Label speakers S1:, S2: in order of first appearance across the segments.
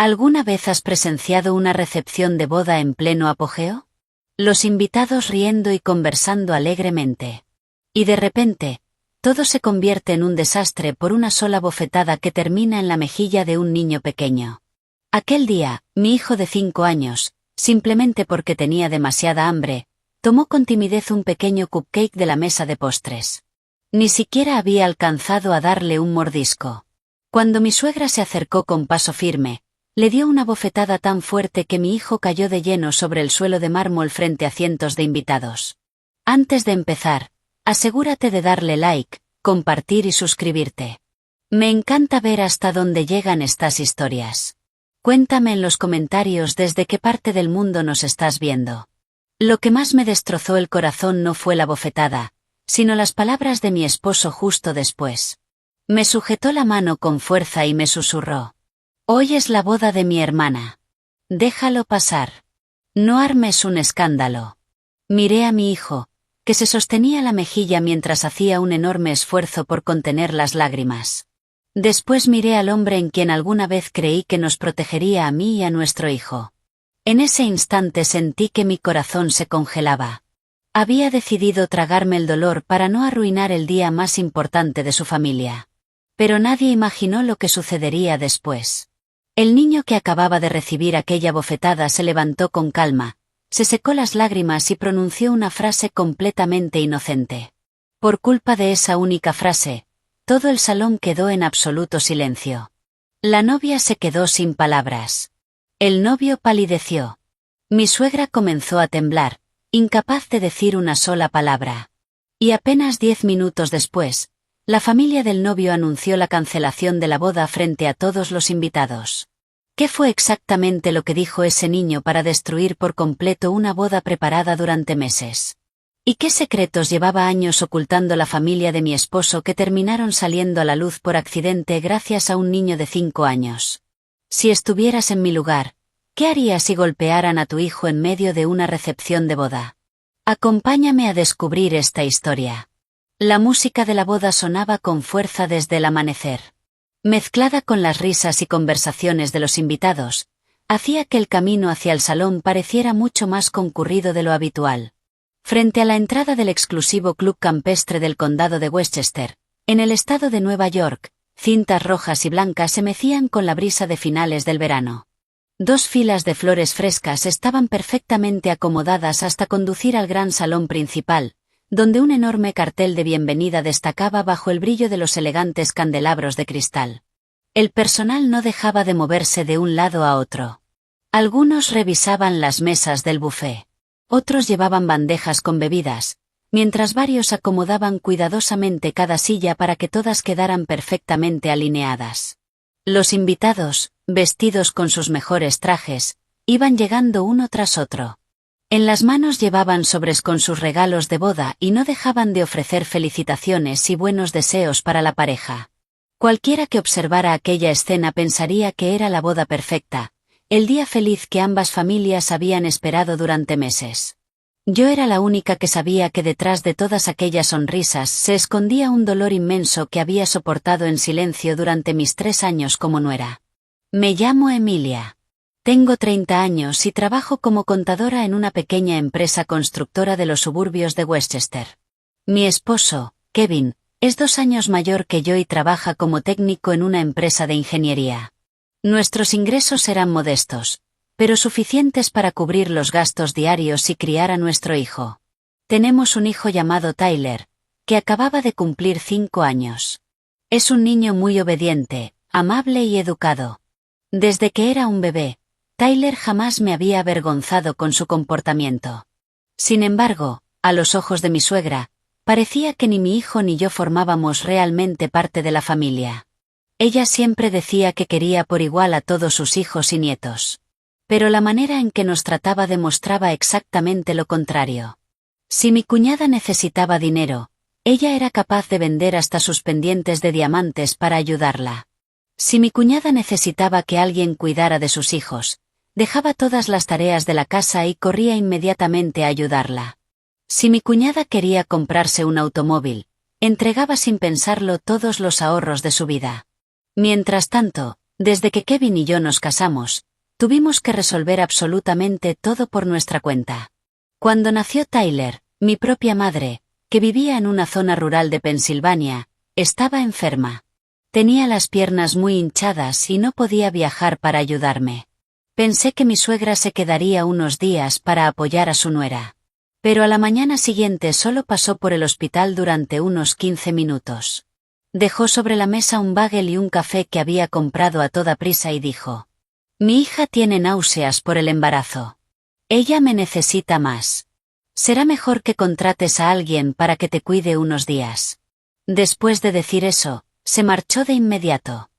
S1: ¿Alguna vez has presenciado una recepción de boda en pleno apogeo? Los invitados riendo y conversando alegremente. Y de repente, todo se convierte en un desastre por una sola bofetada que termina en la mejilla de un niño pequeño. Aquel día, mi hijo de 5 años, simplemente porque tenía demasiada hambre, tomó con timidez un pequeño cupcake de la mesa de postres. Ni siquiera había alcanzado a darle un mordisco. Cuando mi suegra se acercó con paso firme, le dio una bofetada tan fuerte que mi hijo cayó de lleno sobre el suelo de mármol frente a cientos de invitados. Antes de empezar, asegúrate de darle like, compartir y suscribirte. Me encanta ver hasta dónde llegan estas historias. Cuéntame en los comentarios desde qué parte del mundo nos estás viendo. Lo que más me destrozó el corazón no fue la bofetada, sino las palabras de mi esposo justo después. Me sujetó la mano con fuerza y me susurró: «Hoy es la boda de mi hermana. Déjalo pasar. No armes un escándalo». Miré a mi hijo, que se sostenía la mejilla mientras hacía un enorme esfuerzo por contener las lágrimas. Después miré al hombre en quien alguna vez creí que nos protegería a mí y a nuestro hijo. En ese instante sentí que mi corazón se congelaba. Había decidido tragarme el dolor para no arruinar el día más importante de su familia. Pero nadie imaginó lo que sucedería después. El niño que acababa de recibir aquella bofetada se levantó con calma, se secó las lágrimas y pronunció una frase completamente inocente. Por culpa de esa única frase, todo el salón quedó en absoluto silencio. La novia se quedó sin palabras. El novio palideció. Mi suegra comenzó a temblar, incapaz de decir una sola palabra. Y apenas 10 minutos después, la familia del novio anunció la cancelación de la boda frente a todos los invitados. ¿Qué fue exactamente lo que dijo ese niño para destruir por completo una boda preparada durante meses? ¿Y qué secretos llevaba años ocultando la familia de mi esposo que terminaron saliendo a la luz por accidente gracias a un niño de 5 años? Si estuvieras en mi lugar, ¿qué harías si golpearan a tu hijo en medio de una recepción de boda? Acompáñame a descubrir esta historia. La música de la boda sonaba con fuerza desde el amanecer. Mezclada con las risas y conversaciones de los invitados, hacía que el camino hacia el salón pareciera mucho más concurrido de lo habitual. Frente a la entrada del exclusivo club campestre del condado de Westchester, en el estado de Nueva York, cintas rojas y blancas se mecían con la brisa de finales del verano. 2 filas de flores frescas estaban perfectamente acomodadas hasta conducir al gran salón principal, donde un enorme cartel de bienvenida destacaba bajo el brillo de los elegantes candelabros de cristal. El personal no dejaba de moverse de un lado a otro. Algunos revisaban las mesas del buffet. Otros llevaban bandejas con bebidas, mientras varios acomodaban cuidadosamente cada silla para que todas quedaran perfectamente alineadas. Los invitados, vestidos con sus mejores trajes, iban llegando uno tras otro. En las manos llevaban sobres con sus regalos de boda y no dejaban de ofrecer felicitaciones y buenos deseos para la pareja. Cualquiera que observara aquella escena pensaría que era la boda perfecta, el día feliz que ambas familias habían esperado durante meses. Yo era la única que sabía que detrás de todas aquellas sonrisas se escondía un dolor inmenso que había soportado en silencio durante mis 3 años como nuera. Me llamo Emilia. Tengo 30 años y trabajo como contadora en una pequeña empresa constructora de los suburbios de Westchester. Mi esposo, Kevin, es 2 años mayor que yo y trabaja como técnico en una empresa de ingeniería. Nuestros ingresos eran modestos, pero suficientes para cubrir los gastos diarios y criar a nuestro hijo. Tenemos un hijo llamado Tyler, que acababa de cumplir 5 años. Es un niño muy obediente, amable y educado. Desde que era un bebé, Tyler jamás me había avergonzado con su comportamiento. Sin embargo, a los ojos de mi suegra, parecía que ni mi hijo ni yo formábamos realmente parte de la familia. Ella siempre decía que quería por igual a todos sus hijos y nietos. Pero la manera en que nos trataba demostraba exactamente lo contrario. Si mi cuñada necesitaba dinero, ella era capaz de vender hasta sus pendientes de diamantes para ayudarla. Si mi cuñada necesitaba que alguien cuidara de sus hijos, dejaba todas las tareas de la casa y corría inmediatamente a ayudarla. Si mi cuñada quería comprarse un automóvil, entregaba sin pensarlo todos los ahorros de su vida. Mientras tanto, Desde que Kevin y yo nos casamos, tuvimos que resolver absolutamente todo por nuestra cuenta. Cuando nació Tyler, mi propia madre, que vivía en una zona rural de Pensilvania, estaba enferma. Tenía las piernas muy hinchadas y no podía viajar para ayudarme. Pensé que mi suegra se quedaría unos días para apoyar a su nuera. Pero a la mañana siguiente solo pasó por el hospital durante unos 15 minutos. Dejó sobre la mesa un bagel y un café que había comprado a toda prisa y dijo: «Mi hija tiene náuseas por el embarazo. Ella me necesita más. Será mejor que contrates a alguien para que te cuide unos días». Después de decir eso, se marchó de inmediato.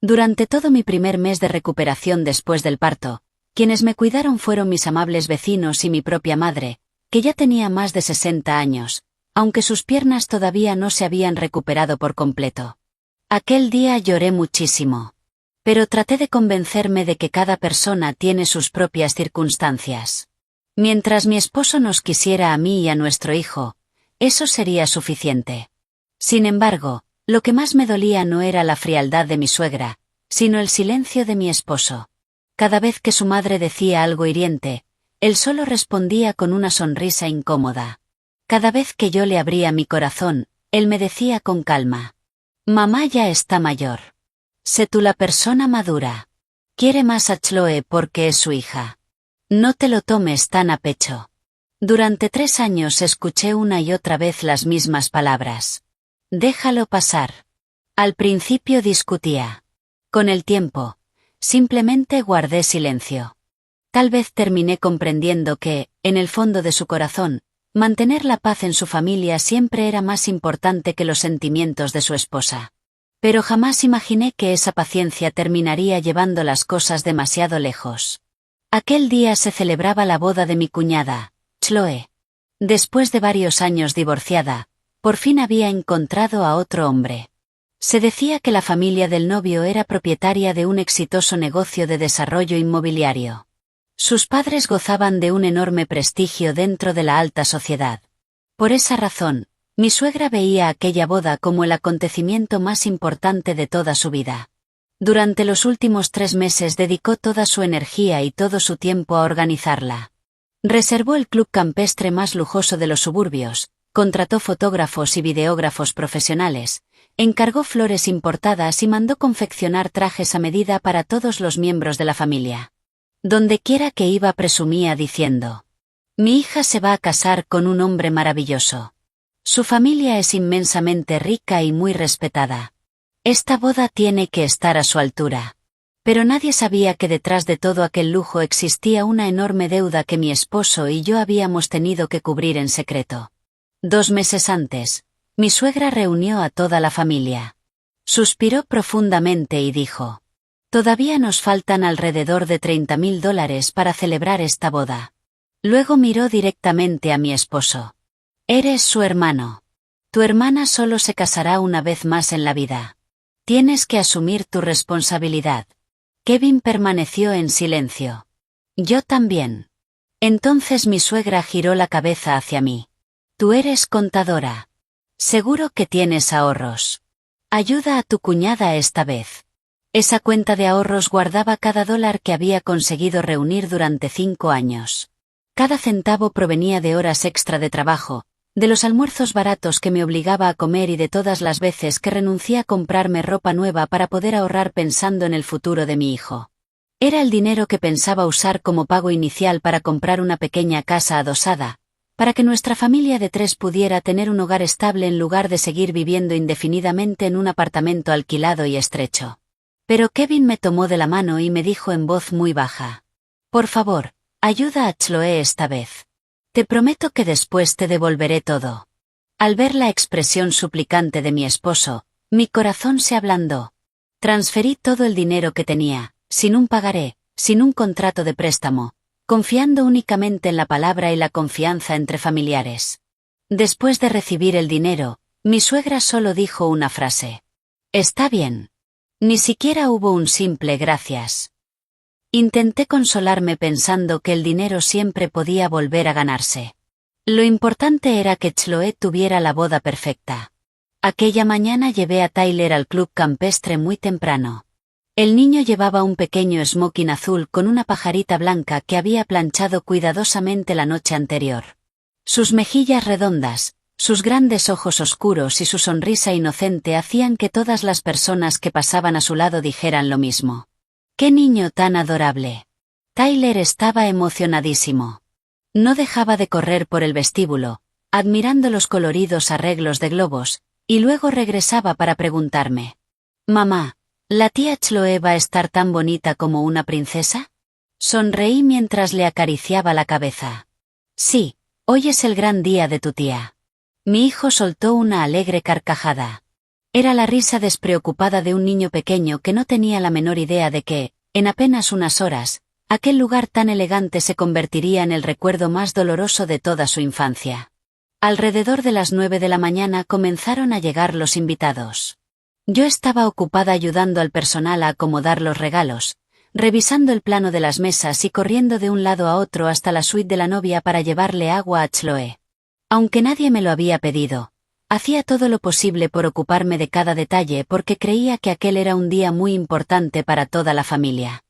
S1: Durante todo mi primer mes de recuperación después del parto, quienes me cuidaron fueron mis amables vecinos y mi propia madre, que ya tenía más de 60 años, aunque sus piernas todavía no se habían recuperado por completo. Aquel día lloré muchísimo. Pero traté de convencerme de que cada persona tiene sus propias circunstancias. Mientras mi esposo nos quisiera a mí y a nuestro hijo, eso sería suficiente. Sin embargo, lo que más me dolía no era la frialdad de mi suegra, sino el silencio de mi esposo. Cada vez que su madre decía algo hiriente, él solo respondía con una sonrisa incómoda. Cada vez que yo le abría mi corazón, él me decía con calma: «Mamá ya está mayor. Sé tú la persona madura. Quiere más a Chloe porque es su hija. No te lo tomes tan a pecho». Durante 3 años escuché una y otra vez las mismas palabras. Déjalo pasar. Al principio discutía. Con el tiempo, simplemente guardé silencio. Tal vez terminé comprendiendo que, en el fondo de su corazón, mantener la paz en su familia siempre era más importante que los sentimientos de su esposa. Pero jamás imaginé que esa paciencia terminaría llevando las cosas demasiado lejos. Aquel día se celebraba la boda de mi cuñada, Chloe. Después de varios años divorciada, por fin había encontrado a otro hombre. Se decía que la familia del novio era propietaria de un exitoso negocio de desarrollo inmobiliario. Sus padres gozaban de un enorme prestigio dentro de la alta sociedad. Por esa razón, mi suegra veía aquella boda como el acontecimiento más importante de toda su vida. Durante los últimos 3 meses dedicó toda su energía y todo su tiempo a organizarla. Reservó el club campestre más lujoso de los suburbios, contrató fotógrafos y videógrafos profesionales, encargó flores importadas y mandó confeccionar trajes a medida para todos los miembros de la familia. Dondequiera que iba presumía diciendo: «Mi hija se va a casar con un hombre maravilloso. Su familia es inmensamente rica y muy respetada. Esta boda tiene que estar a su altura». Pero nadie sabía que detrás de todo aquel lujo existía una enorme deuda que mi esposo y yo habíamos tenido que cubrir en secreto. 2 meses antes, mi suegra reunió a toda la familia. Suspiró profundamente y dijo: «Todavía nos faltan alrededor de $30,000 para celebrar esta boda». Luego miró directamente a mi esposo. «Eres su hermano. Tu hermana solo se casará una vez más en la vida. Tienes que asumir tu responsabilidad». Kevin permaneció en silencio. «Yo también». Entonces mi suegra giró la cabeza hacia mí. «Tú eres contadora. Seguro que tienes ahorros. Ayuda a tu cuñada esta vez». Esa cuenta de ahorros guardaba cada dólar que había conseguido reunir durante 5 años. Cada centavo provenía de horas extra de trabajo, de los almuerzos baratos que me obligaba a comer y de todas las veces que renuncié a comprarme ropa nueva para poder ahorrar pensando en el futuro de mi hijo. Era el dinero que pensaba usar como pago inicial para comprar una pequeña casa adosada, para que nuestra familia de 3 pudiera tener un hogar estable en lugar de seguir viviendo indefinidamente en un apartamento alquilado y estrecho. Pero Kevin me tomó de la mano y me dijo en voz muy baja: «Por favor, ayuda a Chloe esta vez. Te prometo que después te devolveré todo». Al ver la expresión suplicante de mi esposo, mi corazón se ablandó. Transferí todo el dinero que tenía, sin un pagaré, sin un contrato de préstamo, confiando únicamente en la palabra y la confianza entre familiares. Después de recibir el dinero, mi suegra solo dijo una frase: «Está bien». Ni siquiera hubo un simple gracias. Intenté consolarme pensando que el dinero siempre podía volver a ganarse. Lo importante era que Chloe tuviera la boda perfecta. Aquella mañana llevé a Tyler al club campestre muy temprano. El niño llevaba un pequeño smoking azul con una pajarita blanca que había planchado cuidadosamente la noche anterior. Sus mejillas redondas, sus grandes ojos oscuros y su sonrisa inocente hacían que todas las personas que pasaban a su lado dijeran lo mismo. ¡Qué niño tan adorable! Tyler estaba emocionadísimo. No dejaba de correr por el vestíbulo, admirando los coloridos arreglos de globos, y luego regresaba para preguntarme: «Mamá, ¿la tía Chloe va a estar tan bonita como una princesa?» Sonreí mientras le acariciaba la cabeza. «Sí, hoy es el gran día de tu tía». Mi hijo soltó una alegre carcajada. Era la risa despreocupada de un niño pequeño que no tenía la menor idea de que, en apenas unas horas, aquel lugar tan elegante se convertiría en el recuerdo más doloroso de toda su infancia. Alrededor de las 9 de la mañana comenzaron a llegar los invitados. Yo estaba ocupada ayudando al personal a acomodar los regalos, revisando el plano de las mesas y corriendo de un lado a otro hasta la suite de la novia para llevarle agua a Chloe. Aunque nadie me lo había pedido, hacía todo lo posible por ocuparme de cada detalle porque creía que aquel era un día muy importante para toda la familia.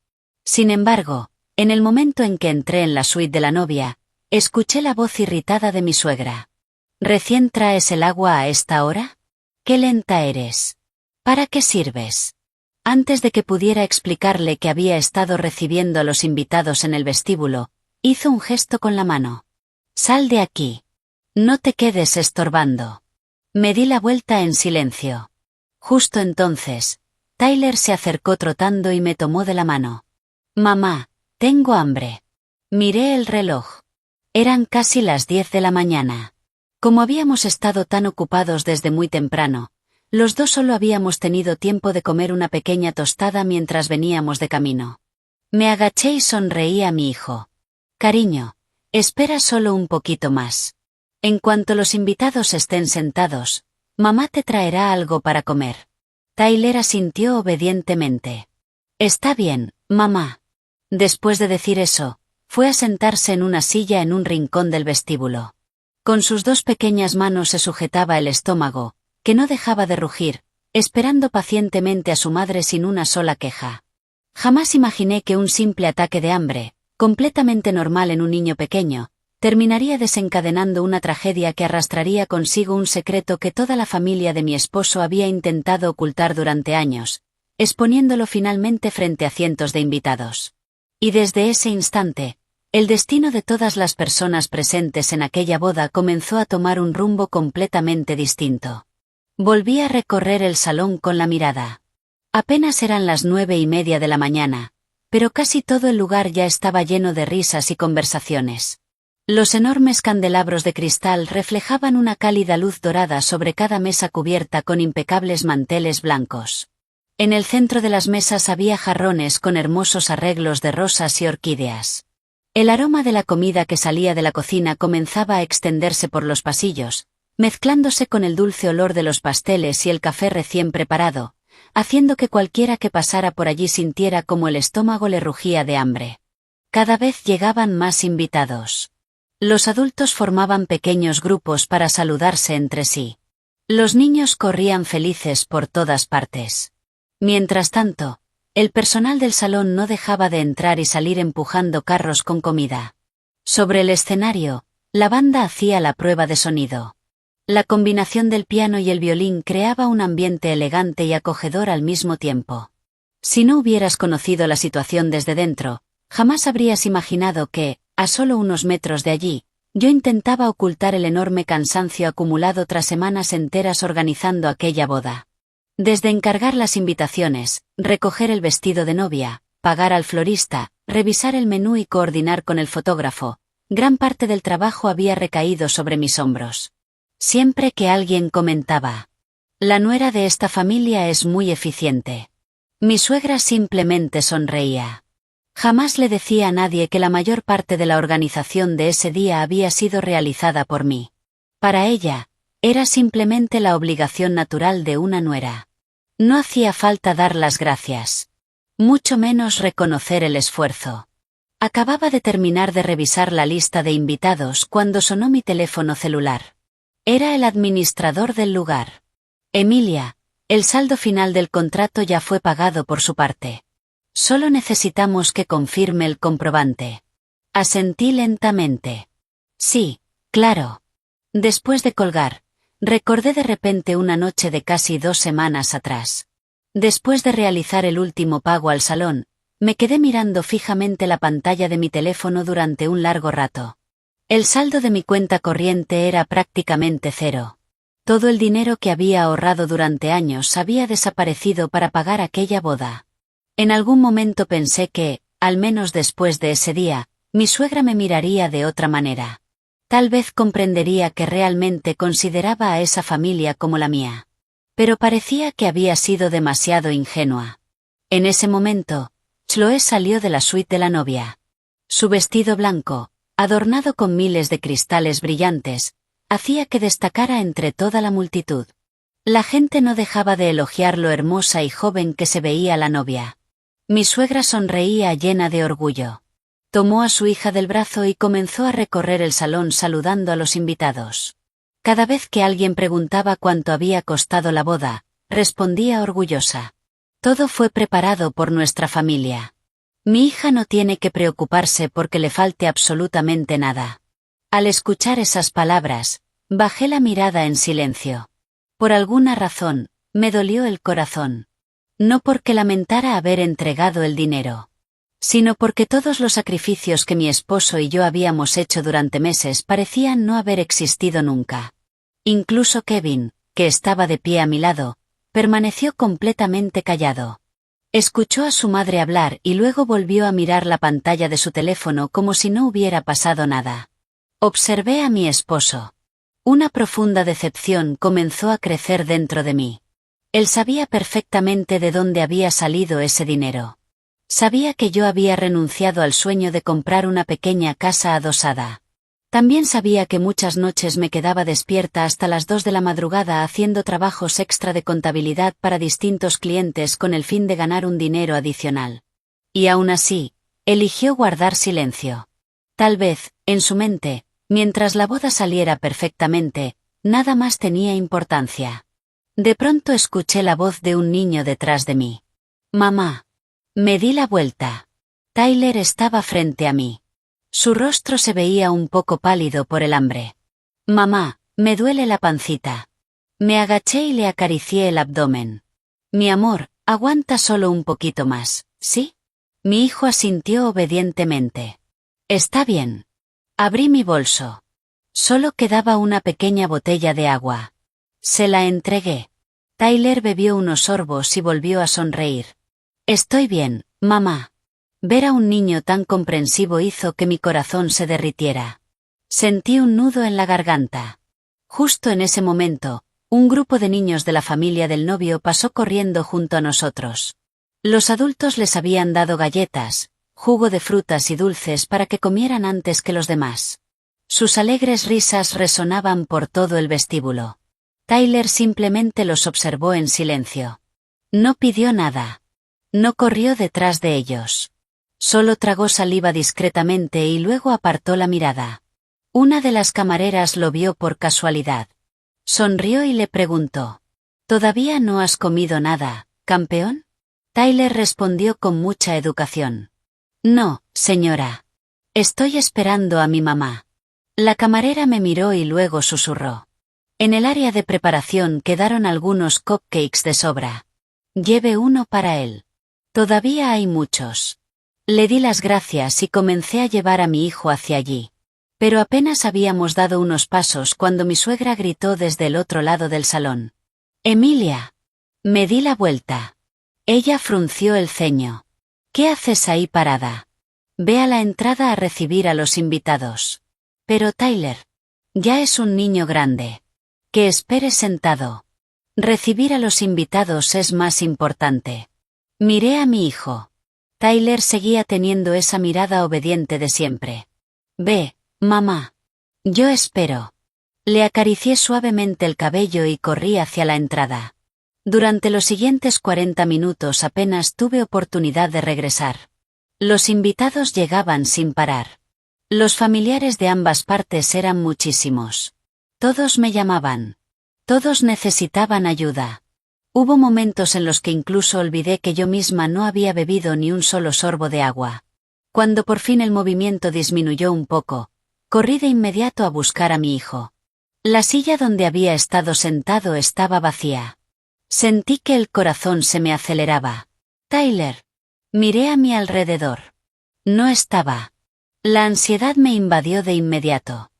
S1: Sin embargo, en el momento en que entré en la suite de la novia, escuché la voz irritada de mi suegra. «¿Recién traes el agua a esta hora? ¡Qué lenta eres! ¿Para qué sirves?» Antes de que pudiera explicarle que había estado recibiendo a los invitados en el vestíbulo, hizo un gesto con la mano. «Sal de aquí. No te quedes estorbando». Me di la vuelta en silencio. Justo entonces, Tyler se acercó trotando y me tomó de la mano. «Mamá, tengo hambre». Miré el reloj. Eran casi las 10 de la mañana. Como habíamos estado tan ocupados desde muy temprano, los dos solo habíamos tenido tiempo de comer una pequeña tostada mientras veníamos de camino. Me agaché y sonreí a mi hijo. «Cariño, espera solo un poquito más. En cuanto los invitados estén sentados, mamá te traerá algo para comer». Tyler asintió obedientemente. «Está bien, mamá». Después de decir eso, fue a sentarse en una silla en un rincón del vestíbulo. Con sus dos pequeñas manos se sujetaba el estómago, que no dejaba de rugir, esperando pacientemente a su madre sin una sola queja. Jamás imaginé que un simple ataque de hambre, completamente normal en un niño pequeño, terminaría desencadenando una tragedia que arrastraría consigo un secreto que toda la familia de mi esposo había intentado ocultar durante años, exponiéndolo finalmente frente a cientos de invitados. Y desde ese instante, el destino de todas las personas presentes en aquella boda comenzó a tomar un rumbo completamente distinto. Volví a recorrer el salón con la mirada. Apenas eran las 9:30 de la mañana, pero casi todo el lugar ya estaba lleno de risas y conversaciones. Los enormes candelabros de cristal reflejaban una cálida luz dorada sobre cada mesa cubierta con impecables manteles blancos. En el centro de las mesas había jarrones con hermosos arreglos de rosas y orquídeas. El aroma de la comida que salía de la cocina comenzaba a extenderse por los pasillos, mezclándose con el dulce olor de los pasteles y el café recién preparado, haciendo que cualquiera que pasara por allí sintiera como el estómago le rugía de hambre. Cada vez llegaban más invitados. Los adultos formaban pequeños grupos para saludarse entre sí. Los niños corrían felices por todas partes. Mientras tanto, el personal del salón no dejaba de entrar y salir empujando carros con comida. Sobre el escenario, la banda hacía la prueba de sonido. La combinación del piano y el violín creaba un ambiente elegante y acogedor al mismo tiempo. Si no hubieras conocido la situación desde dentro, jamás habrías imaginado que, a solo unos metros de allí, yo intentaba ocultar el enorme cansancio acumulado tras semanas enteras organizando aquella boda. Desde encargar las invitaciones, recoger el vestido de novia, pagar al florista, revisar el menú y coordinar con el fotógrafo, gran parte del trabajo había recaído sobre mis hombros. Siempre que alguien comentaba: «La nuera de esta familia es muy eficiente», mi suegra simplemente sonreía. Jamás le decía a nadie que la mayor parte de la organización de ese día había sido realizada por mí. Para ella, era simplemente la obligación natural de una nuera. No hacía falta dar las gracias. Mucho menos reconocer el esfuerzo. Acababa de terminar de revisar la lista de invitados cuando sonó mi teléfono celular. Era el administrador del lugar. «Emilia, El saldo final del contrato ya fue pagado por su parte. Solo necesitamos que confirme el comprobante. Asentí lentamente. Sí, claro. Después de colgar, recordé de repente una noche de casi 2 semanas atrás. Después de realizar el último pago al salón, me quedé mirando fijamente la pantalla de mi teléfono durante un largo rato. El saldo de mi cuenta corriente era prácticamente cero. Todo el dinero que había ahorrado durante años había desaparecido para pagar aquella boda. En algún momento pensé que, al menos después de ese día, mi suegra me miraría de otra manera. Tal vez comprendería que realmente consideraba a esa familia como la mía. Pero parecía que había sido demasiado ingenua. En ese momento, Chloé salió de la suite de la novia. Su vestido blanco, adornado con miles de cristales brillantes, hacía que destacara entre toda la multitud. La gente no dejaba de elogiar lo hermosa y joven que se veía la novia. Mi suegra sonreía llena de orgullo. Tomó a su hija del brazo y comenzó a recorrer el salón saludando a los invitados. Cada vez que alguien preguntaba cuánto había costado la boda, respondía orgullosa. Todo fue preparado por nuestra familia. Mi hija no tiene que preocuparse porque le falte absolutamente nada. Al escuchar esas palabras, bajé la mirada en silencio. Por alguna razón, me dolió el corazón. No porque lamentara haber entregado el dinero, sino porque todos los sacrificios que mi esposo y yo habíamos hecho durante meses parecían no haber existido nunca. Incluso Kevin, que estaba de pie a mi lado, permaneció completamente callado. Escuchó a su madre hablar y luego volvió a mirar la pantalla de su teléfono como si no hubiera pasado nada. Observé a mi esposo. Una profunda decepción comenzó a crecer dentro de mí. Él sabía perfectamente de dónde había salido ese dinero. Sabía que yo había renunciado al sueño de comprar una pequeña casa adosada. También sabía que muchas noches me quedaba despierta hasta las 2 de la madrugada haciendo trabajos extra de contabilidad para distintos clientes con el fin de ganar un dinero adicional. Y aún así, eligió guardar silencio. Tal vez, en su mente, mientras la boda saliera perfectamente, nada más tenía importancia. De pronto escuché la voz de un niño detrás de mí. «Mamá». Me di la vuelta. Tyler estaba frente a mí. Su rostro se veía un poco pálido por el hambre. «Mamá, me duele la pancita». Me agaché y le acaricié el abdomen. «Mi amor, aguanta solo un poquito más, ¿sí?» Mi hijo asintió obedientemente. «Está bien». Abrí mi bolso. Solo quedaba una pequeña botella de agua. Se la entregué. Tyler bebió unos sorbos y volvió a sonreír. «Estoy bien, mamá». Ver a un niño tan comprensivo hizo que mi corazón se derritiera. Sentí un nudo en la garganta. Justo en ese momento, un grupo de niños de la familia del novio pasó corriendo junto a nosotros. Los adultos les habían dado galletas, jugo de frutas y dulces para que comieran antes que los demás. Sus alegres risas resonaban por todo el vestíbulo. Tyler simplemente los observó en silencio. No pidió nada. No corrió detrás de ellos. Solo tragó saliva discretamente y luego apartó la mirada. Una de las camareras lo vio por casualidad. Sonrió y le preguntó: «¿Todavía no has comido nada, campeón?» Tyler respondió con mucha educación: «No, señora. Estoy esperando a mi mamá». La camarera me miró y luego susurró: «En el área de preparación quedaron algunos cupcakes de sobra. Lleve uno para él. Todavía hay muchos». Le di las gracias y comencé a llevar a mi hijo hacia allí. Pero apenas habíamos dado unos pasos cuando mi suegra gritó desde el otro lado del salón: «Emilia». Me di la vuelta. Ella frunció el ceño. «¿Qué haces ahí parada? Ve a la entrada a recibir a los invitados». «Pero Tyler, ya es un niño grande. Que espere sentado. Recibir a los invitados es más importante». Miré a mi hijo. Tyler seguía teniendo esa mirada obediente de siempre. «Ve, mamá. Yo espero». Le acaricié suavemente el cabello y corrí hacia la entrada. Durante los siguientes 40 minutos apenas tuve oportunidad de regresar. Los invitados llegaban sin parar. Los familiares de ambas partes eran muchísimos. Todos me llamaban. Todos necesitaban ayuda. Hubo momentos en los que incluso olvidé que yo misma no había bebido ni un solo sorbo de agua. Cuando por fin el movimiento disminuyó un poco, corrí de inmediato a buscar a mi hijo. La silla donde había estado sentado estaba vacía. Sentí que el corazón se me aceleraba. Tyler. Miré a mi alrededor. No estaba. La ansiedad me invadió de inmediato.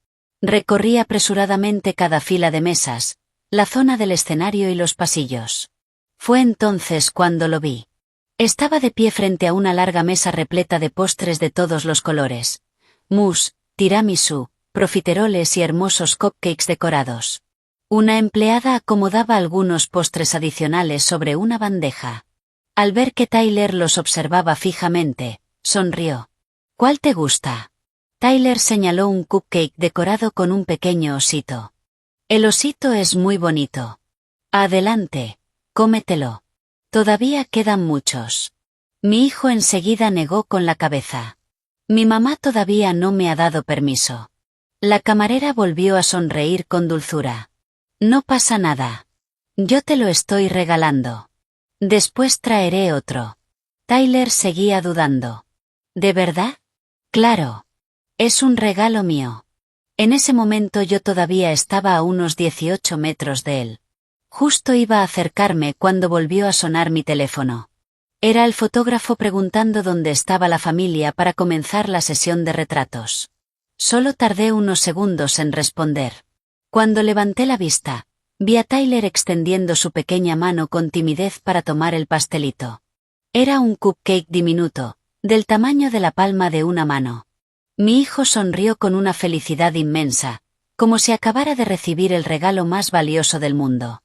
S1: Recorrí apresuradamente cada fila de mesas, la zona del escenario y los pasillos. Fue entonces cuando lo vi. Estaba de pie frente a una larga mesa repleta de postres de todos los colores. Mousse, tiramisú, profiteroles y hermosos cupcakes decorados. Una empleada acomodaba algunos postres adicionales sobre una bandeja. Al ver que Tyler los observaba fijamente, sonrió. ¿Cuál te gusta? Tyler señaló un cupcake decorado con un pequeño osito. El osito es muy bonito. Adelante, cómetelo. Todavía quedan muchos. Mi hijo enseguida negó con la cabeza. Mi mamá todavía no me ha dado permiso. La camarera volvió a sonreír con dulzura. No pasa nada. Yo te lo estoy regalando. Después traeré otro. Tyler seguía dudando. ¿De verdad? Claro. Es un regalo mío. En ese momento yo todavía estaba a unos 18 metros de él. Justo iba a acercarme cuando volvió a sonar mi teléfono. Era el fotógrafo preguntando dónde estaba la familia para comenzar la sesión de retratos. Solo tardé unos segundos en responder. Cuando levanté la vista, vi a Tyler extendiendo su pequeña mano con timidez para tomar el pastelito. Era un cupcake diminuto, del tamaño de la palma de una mano. Mi hijo sonrió con una felicidad inmensa, como si acabara de recibir el regalo más valioso del mundo.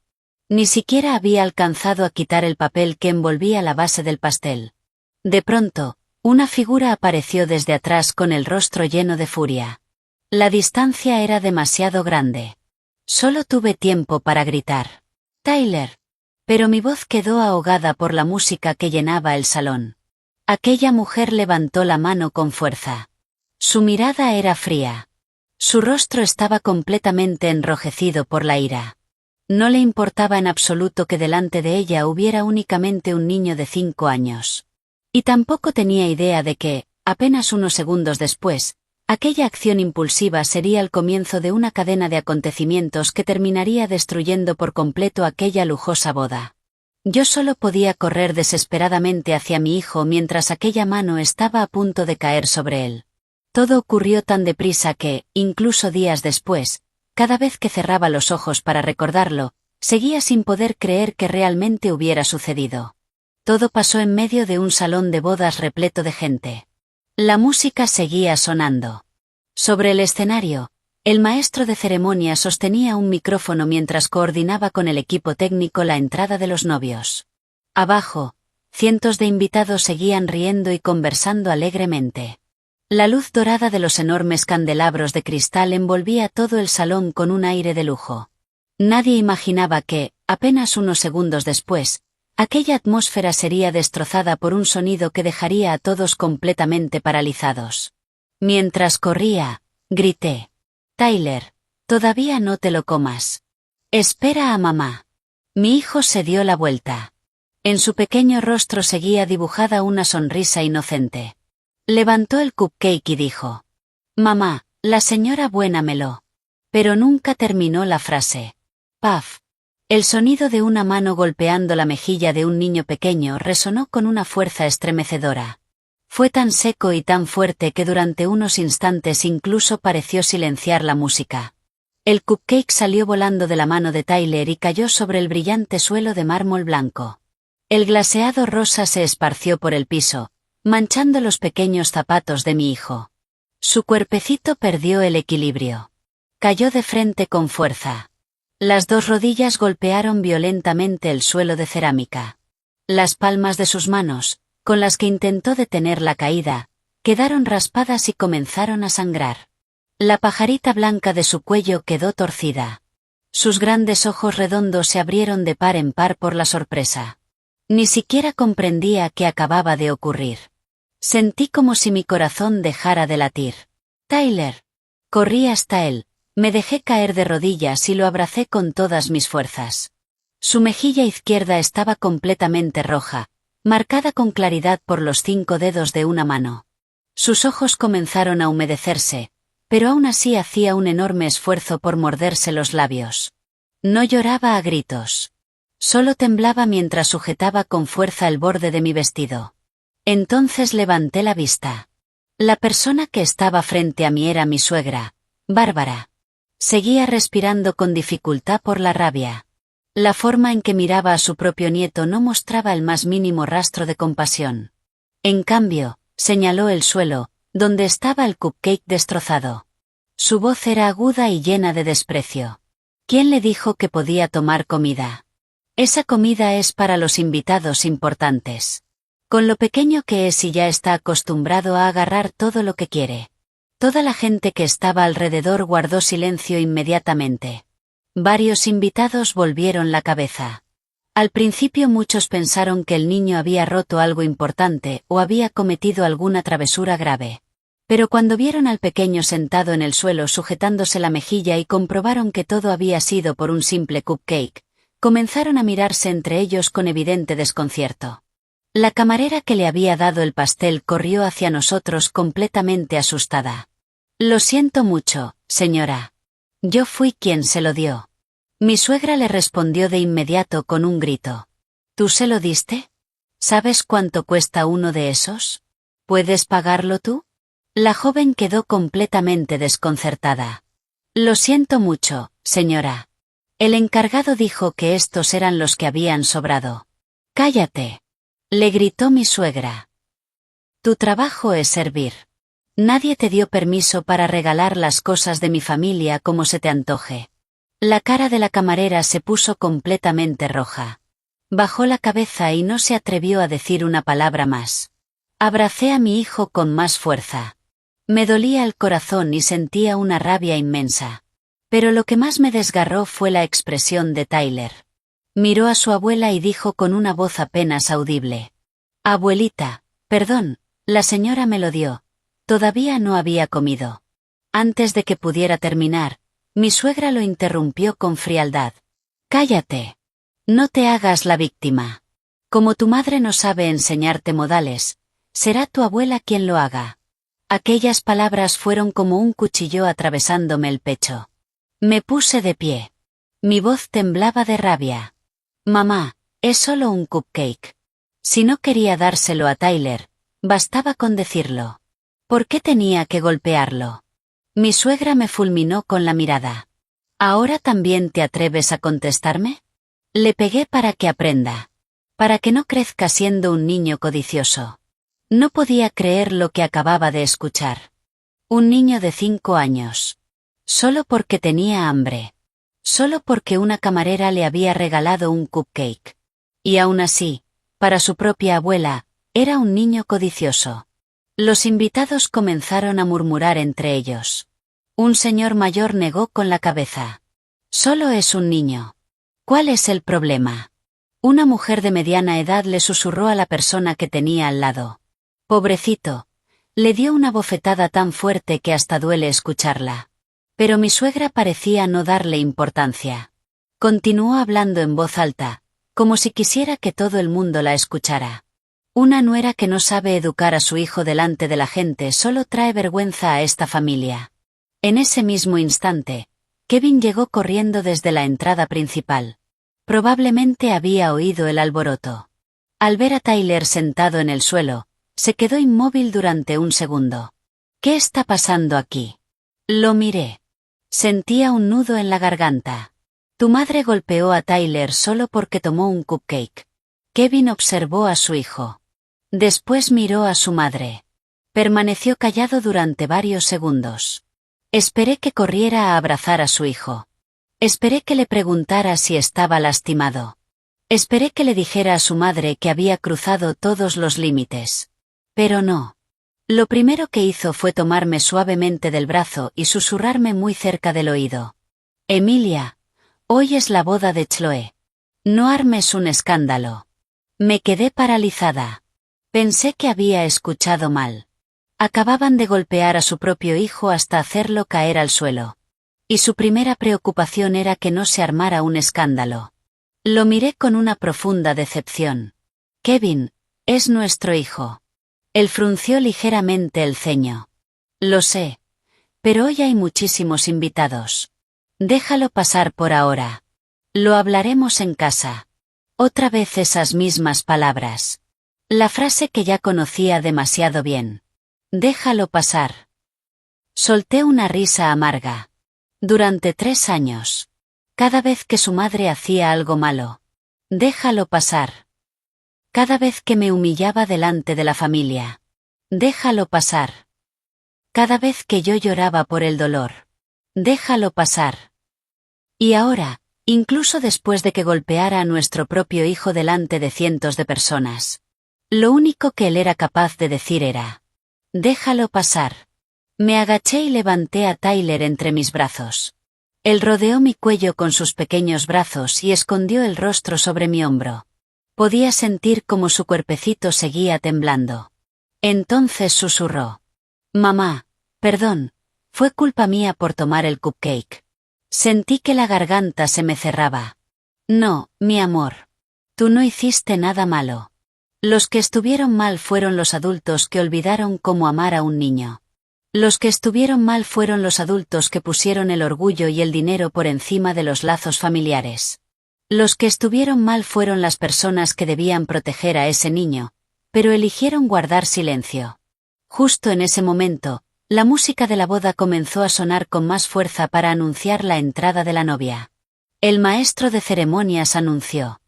S1: Ni siquiera había alcanzado a quitar el papel que envolvía la base del pastel. De pronto, una figura apareció desde atrás con el rostro lleno de furia. La distancia era demasiado grande. Solo tuve tiempo para gritar. Tyler. Pero mi voz quedó ahogada por la música que llenaba el salón. Aquella mujer levantó la mano con fuerza. Su mirada era fría. Su rostro estaba completamente enrojecido por la ira. No le importaba en absoluto que delante de ella hubiera únicamente un niño de 5 años. Y tampoco tenía idea de que, apenas unos segundos después, aquella acción impulsiva sería el comienzo de una cadena de acontecimientos que terminaría destruyendo por completo aquella lujosa boda. Yo solo podía correr desesperadamente hacia mi hijo mientras aquella mano estaba a punto de caer sobre él. Todo ocurrió tan deprisa que, incluso días después, cada vez que cerraba los ojos para recordarlo, seguía sin poder creer que realmente hubiera sucedido. Todo pasó en medio de un salón de bodas repleto de gente. La música seguía sonando. Sobre el escenario, el maestro de ceremonia sostenía un micrófono mientras coordinaba con el equipo técnico la entrada de los novios. Abajo, cientos de invitados seguían riendo y conversando alegremente. La luz dorada de los enormes candelabros de cristal envolvía todo el salón con un aire de lujo. Nadie imaginaba que, apenas unos segundos después, aquella atmósfera sería destrozada por un sonido que dejaría a todos completamente paralizados. Mientras corría, grité. Tyler, todavía no te lo comas. Espera a mamá. Mi hijo se dio la vuelta. En su pequeño rostro seguía dibujada una sonrisa inocente. Levantó el cupcake y dijo. Mamá, la señora buena meló. Pero nunca terminó la frase. Paf. El sonido de una mano golpeando la mejilla de un niño pequeño resonó con una fuerza estremecedora. Fue tan seco y tan fuerte que durante unos instantes incluso pareció silenciar la música. El cupcake salió volando de la mano de Tyler y cayó sobre el brillante suelo de mármol blanco. El glaseado rosa se esparció por el piso, manchando los pequeños zapatos de mi hijo. Su cuerpecito perdió el equilibrio. Cayó de frente con fuerza. Las dos rodillas golpearon violentamente el suelo de cerámica. Las palmas de sus manos, con las que intentó detener la caída, quedaron raspadas y comenzaron a sangrar. La pajarita blanca de su cuello quedó torcida. Sus grandes ojos redondos se abrieron de par en par por la sorpresa. Ni siquiera comprendía qué acababa de ocurrir. Sentí como si mi corazón dejara de latir. Tyler. Corrí hasta él, me dejé caer de rodillas y lo abracé con todas mis fuerzas. Su mejilla izquierda estaba completamente roja, marcada con claridad por los 5 dedos de una mano. Sus ojos comenzaron a humedecerse, pero aún así hacía un enorme esfuerzo por morderse los labios. No lloraba a gritos. Solo temblaba mientras sujetaba con fuerza el borde de mi vestido. Entonces levanté la vista. La persona que estaba frente a mí era mi suegra, Bárbara. Seguía respirando con dificultad por la rabia. La forma en que miraba a su propio nieto no mostraba el más mínimo rastro de compasión. En cambio, señaló el suelo, donde estaba el cupcake destrozado. Su voz era aguda y llena de desprecio. ¿Quién le dijo que podía tomar comida? Esa comida es para los invitados importantes. Con lo pequeño que es y ya está acostumbrado a agarrar todo lo que quiere. Toda la gente que estaba alrededor guardó silencio inmediatamente. Varios invitados volvieron la cabeza. Al principio muchos pensaron que el niño había roto algo importante o había cometido alguna travesura grave. Pero cuando vieron al pequeño sentado en el suelo sujetándose la mejilla y comprobaron que todo había sido por un simple cupcake, comenzaron a mirarse entre ellos con evidente desconcierto. La camarera que le había dado el pastel corrió hacia nosotros completamente asustada. Lo siento mucho, señora. Yo fui quien se lo dio. Mi suegra le respondió de inmediato con un grito. ¿Tú se lo diste? ¿Sabes cuánto cuesta uno de esos? ¿Puedes pagarlo tú? La joven quedó completamente desconcertada. Lo siento mucho, señora. El encargado dijo que estos eran los que habían sobrado. Cállate. Le gritó mi suegra. Tu trabajo es servir. Nadie te dio permiso para regalar las cosas de mi familia como se te antoje. La cara de la camarera se puso completamente roja. Bajó la cabeza y no se atrevió a decir una palabra más. Abracé a mi hijo con más fuerza. Me dolía el corazón y sentía una rabia inmensa. Pero lo que más me desgarró fue la expresión de Tyler. Miró a su abuela y dijo con una voz apenas audible. Abuelita, perdón, la señora me lo dio. Todavía no había comido. Antes de que pudiera terminar, mi suegra lo interrumpió con frialdad. Cállate. No te hagas la víctima. Como tu madre no sabe enseñarte modales, será tu abuela quien lo haga. Aquellas palabras fueron como un cuchillo atravesándome el pecho. Me puse de pie. Mi voz temblaba de rabia. Mamá, es solo un cupcake. Si no quería dárselo a Tyler, bastaba con decirlo. ¿Por qué tenía que golpearlo? Mi suegra me fulminó con la mirada. ¿Ahora también te atreves a contestarme? Le pegué para que aprenda. Para que no crezca siendo un niño codicioso. No podía creer lo que acababa de escuchar. Un niño de 5 años. Solo porque tenía hambre. Solo porque una camarera le había regalado un cupcake. Y aún así, para su propia abuela, era un niño codicioso. Los invitados comenzaron a murmurar entre ellos. Un señor mayor negó con la cabeza. Solo es un niño. ¿Cuál es el problema? Una mujer de mediana edad le susurró a la persona que tenía al lado. Pobrecito. Le dio una bofetada tan fuerte que hasta duele escucharla. Pero mi suegra parecía no darle importancia. Continuó hablando en voz alta, como si quisiera que todo el mundo la escuchara. Una nuera que no sabe educar a su hijo delante de la gente solo trae vergüenza a esta familia. En ese mismo instante, Kevin llegó corriendo desde la entrada principal. Probablemente había oído el alboroto. Al ver a Tyler sentado en el suelo, se quedó inmóvil durante un segundo. ¿Qué está pasando aquí? Lo miré. Sentía un nudo en la garganta. Tu madre golpeó a Tyler solo porque tomó un cupcake. Kevin observó a su hijo. Después miró a su madre. Permaneció callado durante varios segundos. Esperé que corriera a abrazar a su hijo. Esperé que le preguntara si estaba lastimado. Esperé que le dijera a su madre que había cruzado todos los límites. Pero no. Lo primero que hizo fue tomarme suavemente del brazo y susurrarme muy cerca del oído. Emilia, hoy es la boda de Chloe. No armes un escándalo. Me quedé paralizada. Pensé que había escuchado mal. Acababan de golpear a su propio hijo hasta hacerlo caer al suelo. Y su primera preocupación era que no se armara un escándalo. Lo miré con una profunda decepción. Kevin, es nuestro hijo. Él frunció ligeramente el ceño. Lo sé. Pero hoy hay muchísimos invitados. Déjalo pasar por ahora. Lo hablaremos en casa. Otra vez esas mismas palabras. La frase que ya conocía demasiado bien. Déjalo pasar. Solté una risa amarga. Durante 3 años. Cada vez que su madre hacía algo malo. Déjalo pasar. Cada vez que me humillaba delante de la familia. Déjalo pasar. Cada vez que yo lloraba por el dolor. Déjalo pasar. Y ahora, incluso después de que golpeara a nuestro propio hijo delante de cientos de personas. Lo único que él era capaz de decir era: déjalo pasar. Me agaché y levanté a Tyler entre mis brazos. Él rodeó mi cuello con sus pequeños brazos y escondió el rostro sobre mi hombro. Podía sentir cómo su cuerpecito seguía temblando. Entonces susurró: mamá, perdón, fue culpa mía por tomar el cupcake. Sentí que la garganta se me cerraba. No, mi amor. Tú no hiciste nada malo. Los que estuvieron mal fueron los adultos que olvidaron cómo amar a un niño. Los que estuvieron mal fueron los adultos que pusieron el orgullo y el dinero por encima de los lazos familiares. Los que estuvieron mal fueron las personas que debían proteger a ese niño, pero eligieron guardar silencio. Justo en ese momento, la música de la boda comenzó a sonar con más fuerza para anunciar la entrada de la novia. El maestro de ceremonias anunció: